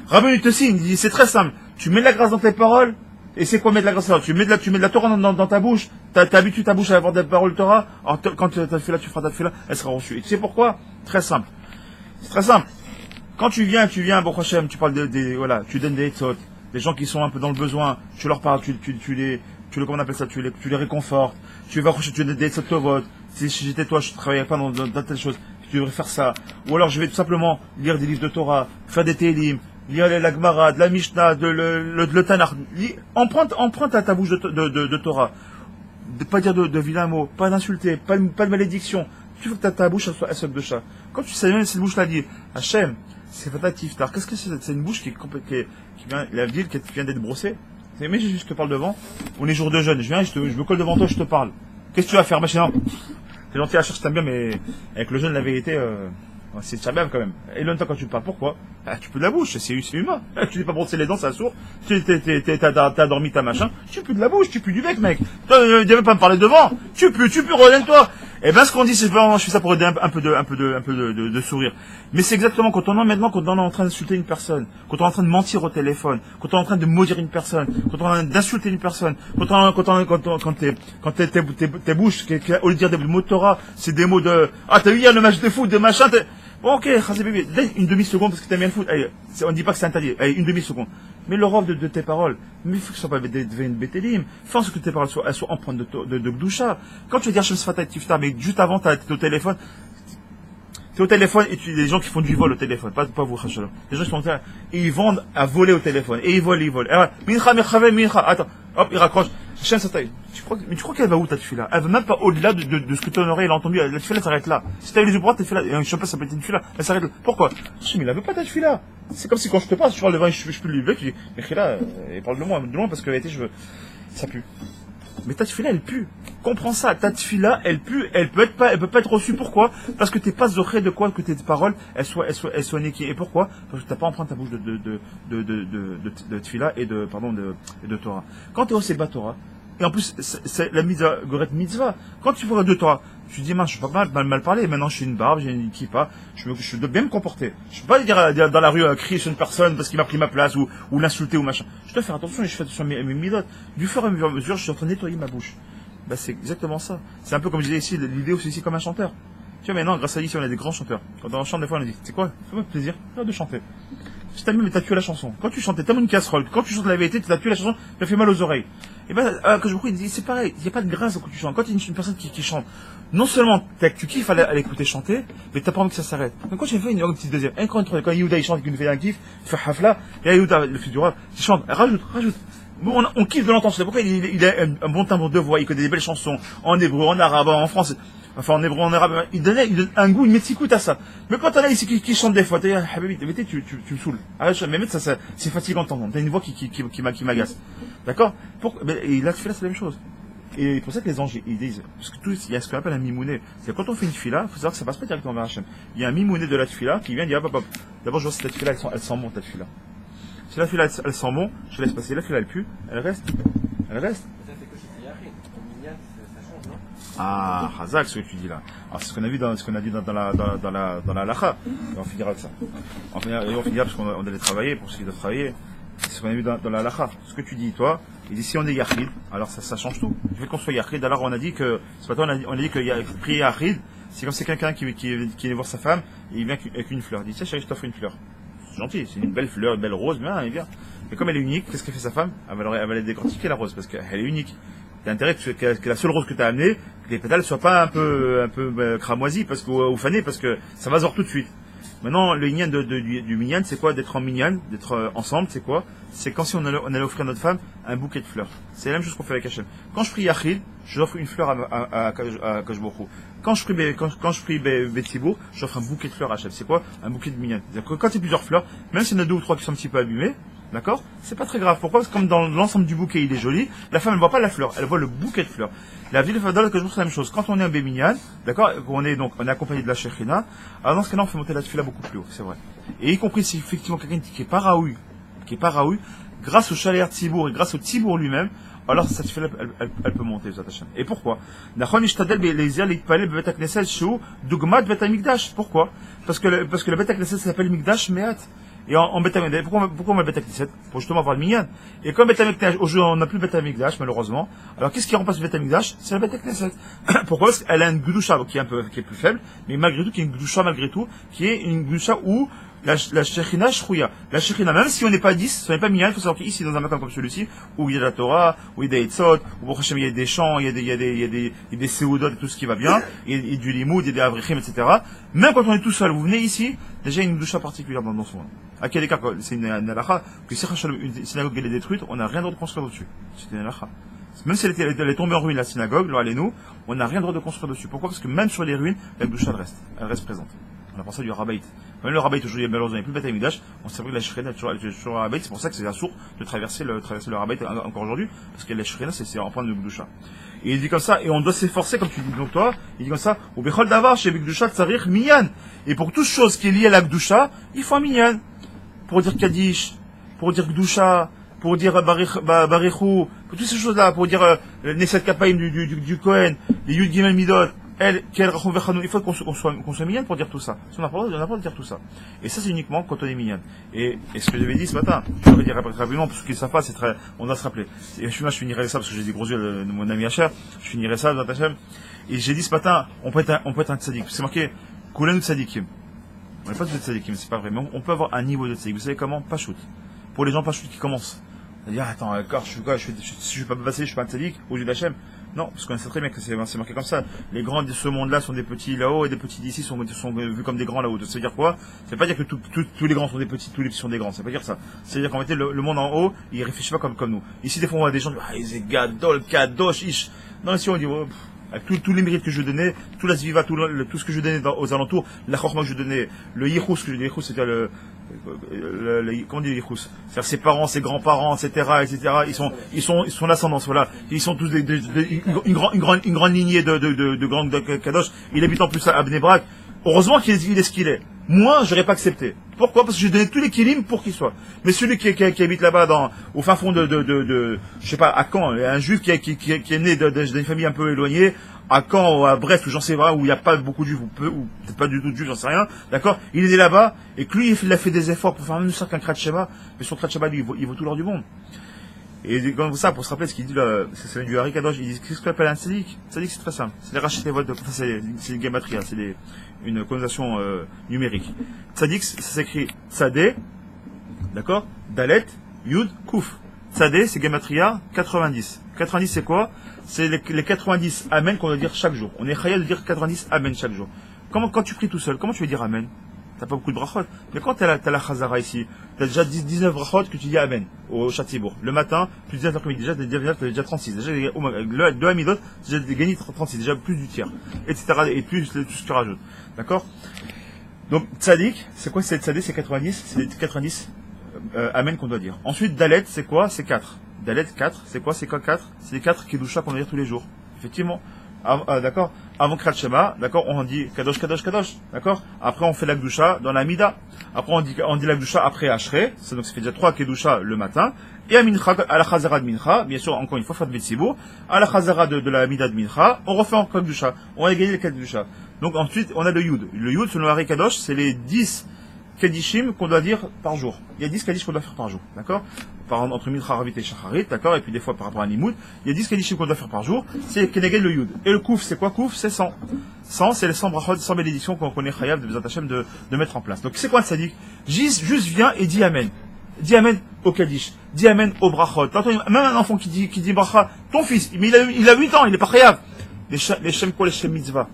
Rabbi Tessin, il dit, c'est très simple. Tu mets de la grâce dans tes paroles, et c'est quoi mettre de la grâce dans tes paroles? Tu mets de la Torah dans ta bouche. T'as habitué ta bouche à avoir des paroles Torah. Alors, quand ta tfila, tu feras ta tfila, elle sera reçue. Et tu sais pourquoi? Très simple. C'est très simple. Quand tu viens, bon Hachem, tu parles voilà, tu donnes des etzot, des gens qui sont un peu dans le besoin, tu leur parles, comment on appelle ça, tu les réconfortes, tu vas tu donnes des etzot tovot. Si j'étais toi, je ne travaillerais pas dans telle chose, tu devrais faire ça. Ou alors je vais tout simplement lire des livres de Torah, faire des télim, lire la Gemara, de la Mishnah, le Tanakh. Emprunte à ta bouche de Torah. De pas dire de vilains mots, pas d'insulter, pas de malédiction. Tu veux que ta bouche elle soit de chat. Quand tu sais même cette bouche là dit Hachem, c'est fatatif tar. Qu'est-ce que c'est? C'est une bouche qui vient, la ville qui vient d'être brossée. Mais je te parle devant. On est jour de jeûne. Je me colle devant toi, je te parle. Qu'est-ce que tu vas faire, machin? C'est gentil, Hachar, je t'aime bien, mais avec le jeûne, la vérité, c'est tchabab quand même. Et là, quand tu parles, pourquoi? Tu peux de la bouche, c'est humain. Tu n'es pas brossé les dents, ça sourd. T'as dormi ta machin. Tu peux de la bouche, tu peux du bec, mec. Tu ne même pas me parler devant. Tu peux, redonne-toi. Et ben, ce qu'on dit, c'est je fais ça pour aider un peu de sourire. Mais c'est exactement quand on est en train d'insulter une personne, quand on est en train de mentir au téléphone, quand on est en train de maudire une personne, quand on est en train d'insulter une personne, quand tes bouches, au lieu de dire des mots de Torah, c'est des mots de, t'as vu hier le match de foot, de machin, bon, ok, bébé, une demi-seconde parce que t'aimes bien le foot. Allez, on ne dit pas que c'est interdit. Allez, une demi-seconde. Mais le rôle de tes paroles, mais il faut que ce soit pas des bétélim. Fais en sorte que tes paroles soient empreintes de gdoucha. Quand tu veux dire Shem Sfatai Tiftar, mais juste avant, t'es au téléphone. T'es au téléphone et des gens qui font du vol au téléphone. Pas vous, Khachalom. Les gens qui font ça. Et ils vendent à voler au téléphone. Et ils volent. Alors, mincha. Attends. Hop, ils raccrochent. Shem Sfatai. Mais tu crois qu'elle va où ta tefila? Elle va même pas au-delà de ce que ton oreille a entendu. La tefila s'arrête là. Si t'as eu les yeux droits, ta tefila, et un champion ça peut être une tefila, elle s'arrête là. Pourquoi? Mais il avait pas ta tefila. C'est comme si quand je te parle, je parle devant, je peux lui lever, tu dis, mais là, il parle de loin parce que la vérité, ça pue. Mais ta tefila, elle pue. Comprends ça. Ta tefila, elle pue. Elle peut pas être reçue. Pourquoi? Parce que t'es pas zoré de quoi que tes paroles, elles soient niquées. Et pourquoi? Parce que t'as pas empreinte ta bouche de tefila et de Torah. Quand t'es au Seba Torah, et en plus, c'est la mitzvah, Goret mitzvah. Quand tu vois de Torah, tu dis, mince, je peux pas mal parler. Maintenant, je suis une barbe, j'ai une kippa. Je dois bien me comporter. Je peux pas dire dans la rue, crier sur une personne parce qu'il m'a pris ma place ou l'insulter ou machin. Je dois faire attention et je fais attention à mes midotes. Du fur et à mesure, je suis en train de nettoyer ma bouche. Bah, c'est exactement ça. C'est un peu comme je disais ici, l'idée aussi comme un chanteur. Tu vois, maintenant, grâce à ici, on a des grands chanteurs. Quand on chante, des fois, on dit, c'est quoi? Fais-moi plaisir, de chanter. Si t'as mis, mais t'as tué la chanson. Quand tu chantais, t'as mis une casserole. Quand tu chantes la vérité, t'as tué la chanson, t'as fait mal aux oreilles. Et ben, que je me il dit, c'est pareil, il n'y a pas de grâce quand tu chantes. Quand il y a une personne qui chante, non seulement tu kiffes à l'écouter chanter, mais t'as pas envie que ça s'arrête. Donc quand j'ai fait une petite deuxième, encore une troisième, quand Yehuda il chante, il nous fait un kiff, il fait hafla, et Yehuda, le fils du roi, il chante, rajoute. Bon, on kiffe de l'entendre. C'est pourquoi il a un bon timbre de voix, il connaît des belles chansons, en hébreu, en arabe, en français. Enfin, en hébreu, en arabe, il donne un goût, une métikoute à ça. Mais quand t'en as ici qui chante des fois, t'es Habibi, tu me saoules. Arrête, mais ça, c'est fatigant d'entendre. T'as une voix qui m'agace. D'accord? Et là, tu fais là, c'est la même chose. Et pour ça que les anges, ils disent, parce que il y a ce qu'on appelle un mimouné. C'est quand on fait une fila, faut savoir que ça passe pas directement vers Hachem. Il y a un mimouné de la tefila qui vient dire, hop. D'abord, je vois si la tefila, elle sent bon, ta tefila. Si la tefila, elle sent bon, je laisse passer. La tefila, elle pue, elle reste. Ça fait que c'est Yahrid. En Minyan, ça change, non? Ah, Hazak, ce que tu dis là. Alors, c'est ce qu'on a vu dans la halacha. Et on finira avec ça. On finira parce qu'on allait travailler, pour ceux qui doivent travailler. C'est ce qu'on a vu dans la halacha. Ce que tu dis, toi, il dit si on est Yahrid, alors ça change tout. Je veux qu'on soit Yahrid, alors on a dit que, ce matin, on a dit que prier Yahrid, c'est comme c'est quelqu'un qui vient voir sa femme, et il vient avec une fleur. Il dit, tiens, chérie, je t'offre une fleur. C'est gentil, c'est une belle fleur, une belle rose, bien, il vient. Mais comme elle est unique, qu'est-ce que fait sa femme? Elle va aller décortiquer la rose, parce qu'elle est unique. T'as intérêt que la seule rose que t'as amenée, que les pétales soient pas un peu cramoisis, ou fanés, parce que ça va se voir tout de suite. Maintenant, le minyan du minyan, c'est quoi? D'être en minyan, d'être ensemble, c'est quoi? C'est quand si on allait offrir à notre femme un bouquet de fleurs. C'est la même chose qu'on fait avec Hachem. Quand je prie Yachid, je offre une fleur à Kadosh Baruch Hu. Quand je prie Betsibour, j'offre un bouquet de fleurs à Hachem. C'est quoi? Un bouquet de minyan. C'est-à-dire que quand il y a plusieurs fleurs, même s'il y en a deux ou trois qui sont un petit peu abîmés, d'accord? C'est pas très grave. Pourquoi? Parce que comme dans l'ensemble du bouquet, il est joli, la femme, elle voit pas la fleur, elle voit le bouquet de fleurs. La ville de Fadal, que je trouve, c'est la même chose. Quand on est un béminyan, d'accord? On est accompagné de la Shekhina, alors dans ce cas-là, on fait monter la tefila beaucoup plus haut, c'est vrai. Et y compris si effectivement quelqu'un qui est pas raoui, grâce au Shaler Tzibour et grâce au Tzibour lui-même, alors cette fille elle peut monter, Bezat Hashem. Et pourquoi? Pourquoi? Parce que le Bet HaKnesset s'appelle Mikdash Me'at. Et en Bet HaMikdash, pourquoi on met le Bet HaKnesset? Pour justement avoir le minyan. Et comme Bet HaMikdash, aujourd'hui on n'a plus le Bet HaMikdash malheureusement. Alors qu'est-ce qui remplace le Bet HaMikdash? C'est le Bet HaKnesset. Pourquoi? Parce qu'elle a une Gdusha qui est plus faible, mais malgré tout qui est une Gdusha malgré tout, qui est une Gdusha où la Shechina Shrouya. La Shechina, même si on n'est pas 10, si on n'est pas minyan, il faut savoir qu'ici, dans un matin comme celui-ci, où il y a la Torah, où il y a des Hitzot, où pour Hashem, il y a des chants, il y a des Seudot et tout ce qui va bien, et du Limoud, il y a des Avrichim, etc. Même quand on est tout seul, vous venez ici, déjà il y a une doucha particulière dans ce monde. À quel écart, c'est une halakha, que si une synagogue elle est détruite, on n'a rien de droit de construire dessus. C'est une halakha. Même si elle est tombée en ruine, la synagogue, nous, on n'a rien de droit de construire dessus. Pourquoi? Parce que même sur les ruines, la doucha elle reste présente. On a pensé du Rabbait. Même le Rabbait, aujourd'hui, malheureusement, il n'y a plus le Bet HaMikdash. On sait que la Shekhinah est toujours le Rabbait. C'est pour ça que c'est assourd de traverser le Rabbait encore aujourd'hui. Parce que la Shekhinah, c'est en point de Gdusha. Et il dit comme ça, et on doit s'efforcer, comme tu dis donc toi, il dit comme ça, ou Bechol Davar, chez Gdusha, Tsarich, Minyan. Et pour toute chose qui est liée à la Gdusha, il faut un Minyan. Pour dire Kaddish, pour dire Gdusha, pour dire Barichou, pour toutes ces choses-là, pour dire Neset Kapaim du Kohen, les Yud Gimel Midot, il faut qu'on soit minyan pour dire tout ça. On n'a pas le droit de dire tout ça. Et ça, c'est uniquement quand on est minyan. Et ce que j'avais dit ce matin, je vais dire rapidement, parce qu'ils savent pas, on doit se rappeler. Et je finirai ça, parce que j'ai des gros yeux de mon ami Hacher, je finirai ça dans Hachem. Et j'ai dit ce matin, on peut être un tzaddik. C'est marqué, Kulenu tzaddikim. On n'est pas tous des tzaddikim, c'est pas vrai, mais on peut avoir un niveau de tzaddik. Vous savez comment? Pachout. Pour les gens pachout qui commencent. C'est-à-dire, attends, d'accord, si je suis pas passé, je suis pas un tzaddik, au Dieu d'Hachem. Non, parce qu'on sait très bien que c'est marqué comme ça. Les grands de ce monde-là sont des petits là-haut et des petits d'ici sont vus comme des grands là-haut. Ça veut dire quoi? Ça veut pas dire que tous les grands sont des petits, tous les petits sont des grands. Ça veut pas dire ça. Ça veut dire qu'en fait, le monde en haut, il réfléchit pas comme nous. Ici, des fois, on voit des gens, ils est gadol, kadosh, ish. Non, ici, on dit, avec tous les mérites que je donnais, tout la zviva, tout ce que je donnais aux alentours, la chorma que je donnais, le yichus que je donnais, c'est-à-dire comment on dit yichus? C'est-à-dire ses parents, ses grands-parents, etc., ils sont l'ascendance, voilà. Ils sont tous une grande lignée de grands kadosh. Il habite en plus à Bnei Brak. Heureusement qu'il est ce qu'il est. Moi, j'aurais pas accepté. Pourquoi? Parce que j'ai donné tous les kilim pour qu'il soit. Mais celui qui habite là-bas au fin fond je sais pas, à Caen, un juif qui est né d'une famille un peu éloignée, à Caen ou à Brest, ou j'en sais pas, où il n'y a pas beaucoup de juifs, ou peut-être pas du tout de juifs, j'en sais rien, d'accord? Il est né là-bas, et que lui, il a fait des efforts pour faire même ça qu'un Krat Shema, mais son Krat Shema, lui, il vaut tout l'or du monde. Et comme ça, pour se rappeler ce qu'il dit là, c'est du Hari Kadosh, il dit, qu'est-ce qu'on appelle un tzadik? Tzadik, c'est très simple. C'est les racheter votre, c'est une gematria, c'est une connotation, numérique. Tzadik, ça s'écrit Tzadé, d'accord? Dalet, Yud, Kouf. Tzadé, c'est gematria 90. 90, c'est quoi? C'est les 90 Amen qu'on doit dire chaque jour. On est chaya de dire 90 Amen chaque jour. Quand tu pries tout seul, comment tu veux dire Amen? T'as pas beaucoup de brachot. Mais quand t'as la chazara ici, t'as déjà 19 brachot que tu dis Amen au Chatzibour. Le matin, tu dis l'après-midi, t'as déjà 36. Déjà, le Hamidot, j'ai gagné 36, déjà plus du tiers. Etc. Et plus tout ce que tu rajoutes. D'accord? Donc, Tzadik, c'est quoi c'est Tzadik? C'est 90, c'est les 90 Amen qu'on doit dire. Ensuite, Dalet, c'est quoi? C'est 4. Dalet, 4, c'est quoi? C'est quoi 4? C'est les 4 Kedusha qu'on doit dire tous les jours. Effectivement. D'accord? Avant Krat Shema, d'accord? On dit Kadosh, Kadosh, Kadosh. D'accord? Après, on fait la Kedusha dans la Mida. Après, on dit la Kedusha après Ashrei. Donc, ça fait déjà 3 Kedusha le matin. Et à Mincha, à la Chazara de Mincha, bien sûr, encore une fois, Fat Betsibour. À la Chazara de la Mida de Mincha, on refait encore Kedusha. On a gagné les Kedusha. Donc, ensuite, on a le Yud. Le Yud, selon le Hari Kadosh, c'est les 10 Kadishim qu'on doit dire par jour. Il y a 10 Kadish qu'on doit faire par jour. D'accord? Entre Mincha, Ravit et Shacharit, d'accord? Et puis des fois par rapport à Limoud, il y a 10 Kadishim qu'on doit faire par jour. C'est Kenegel le Yud. Et le Kouf, c'est quoi Kouf? C'est 100. 100, c'est les 100 brachot, 100 bénédictions qu'on connaît Chayav de Bezat Hashem de mettre en place. Donc c'est quoi le Tzadik? Juste viens et dis Amen. Dis Amen au Kaddish. Dis Amen au brachot. Même un enfant qui dit bracha, ton fils, mais il a 8 ans, il est pas Chayav. Les Shem quoi, les Shem mitzvah.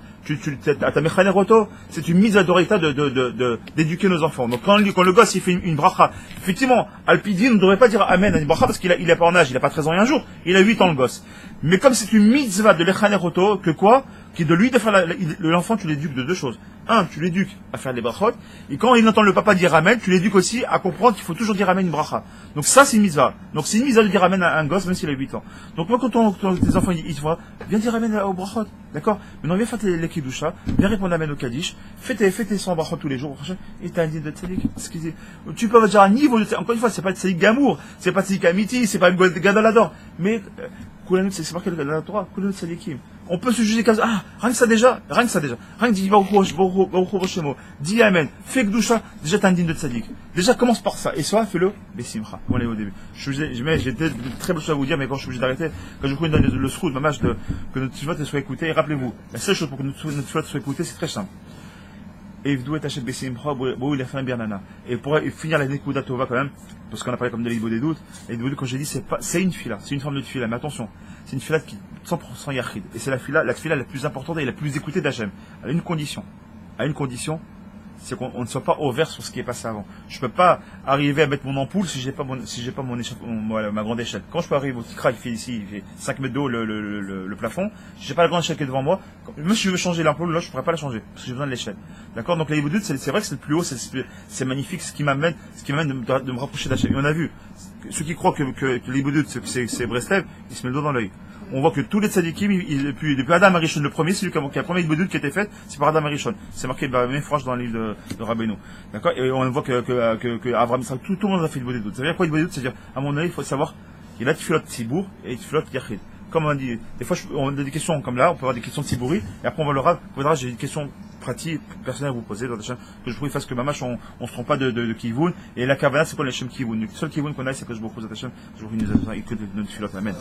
À ta Mechaner Roto, c'est une mise à d'orita d'éduquer nos enfants. Donc quand le gosse il fait une bracha, effectivement, Alpidin ne devrait pas dire Amen à une bracha parce qu'il est pas en âge, il a pas 13 ans et un jour, il a 8 ans le gosse. Mais comme c'est une mitzvah de l'Echaner Roto, que quoi? qui est de lui de faire l'enfant, tu l'éduques de deux choses. Un, tu l'éduques à faire les brachot, et quand il entend le papa dire amen, tu l'éduques aussi à comprendre qu'il faut toujours dire amen une bracha. Donc ça, c'est une mitzvah. Donc c'est une mitzvah de dire amen à un gosse, même s'il a 8 ans. Donc moi, quand tes enfants, ils te voient, viens dire amen au brachot, d'accord? Maintenant, viens faire les kiddusha, viens répondre amen au kaddish, fais tes 100 brachot tous les jours, et t'as un din de tzadik. Tu peux dire un niveau de tzadik. Encore une fois, c'est pas de tzadik gamour, c'est pas de tzadik amiti, c'est pas une gadolador, mais, c'est marqué dans la Torah, Kulanut Tzadikim. On peut se juger comme ça. Ah, rien que ça déjà. Rien que dit dis Amen, fais Gdusha, déjà t'es un digne de Tzadik. Déjà commence par ça. Et ça, fais-le, Bessimcha. On est au début. J'ai de très bonnes choses à vous dire, mais quand je suis obligé d'arrêter, quand je vous donne le sroud, que notre tishvat soit écouté, et rappelez-vous, la seule chose pour que notre tishvat soit écouté, c'est très simple. Et il doit être acheté Bessimcha, où il a fait un birnana. Et pour finir la Nekuda Tova quand même, parce qu'on a parlé comme de l'Ibo des doutes, et comme j'ai dit, c'est une fila, c'est une forme de fila, mais attention, c'est une fila qui 100% yachid. Et c'est la fila la plus importante et la plus écoutée d'Hachem. À une condition, c'est qu'on ne soit pas ouvert sur ce qui est passé avant. Je peux pas arriver à mettre mon ampoule si j'ai pas ma grande échelle. Quand je peux arriver au tikra, il fait 5 mètres d'eau le plafond, j'ai pas la grande échelle qui est devant moi. Même si je veux changer l'ampoule, là, je pourrais pas la changer, parce que j'ai besoin de l'échelle. D'accord? Donc, la Yibudut, c'est vrai que c'est le plus haut, c'est magnifique, ce qui m'amène de me rapprocher d'Hachem. Et on a vu, ceux qui croient que l'Yibudut, c'est Breslev, ils se mettent le dos dans l'œil. On voit que tous les tzadikim, depuis Adam Arishon, le premier, c'est lui qui a la première Yibudut qui a été faite, c'est par Adam Arishon. C'est marqué, même franche dans le livre de Rabbeinu. D'accord? Et on voit que Abraham, tout le monde a fait Yibudut. Ça veut dire quoi Yibudut? C'est-à-dire, à mon avis, il faut savoir, il y a Tfilot Tzibour et Tfilot Yachid. Comme on dit, des fois, on a des questions comme là, on peut avoir des questions de Tzibouri, et après on va j'ai une question pratique, personnelle à vous poser, que je vous fasse que Mamash, on se trompe pas de Kivun, et la Kavana, c'est quoi le Shem Kivun? Le seul Kivun qu'on a, c'est que je vous pose à Tachem, je vous prie de nous écouter notre Tfilot. Amen.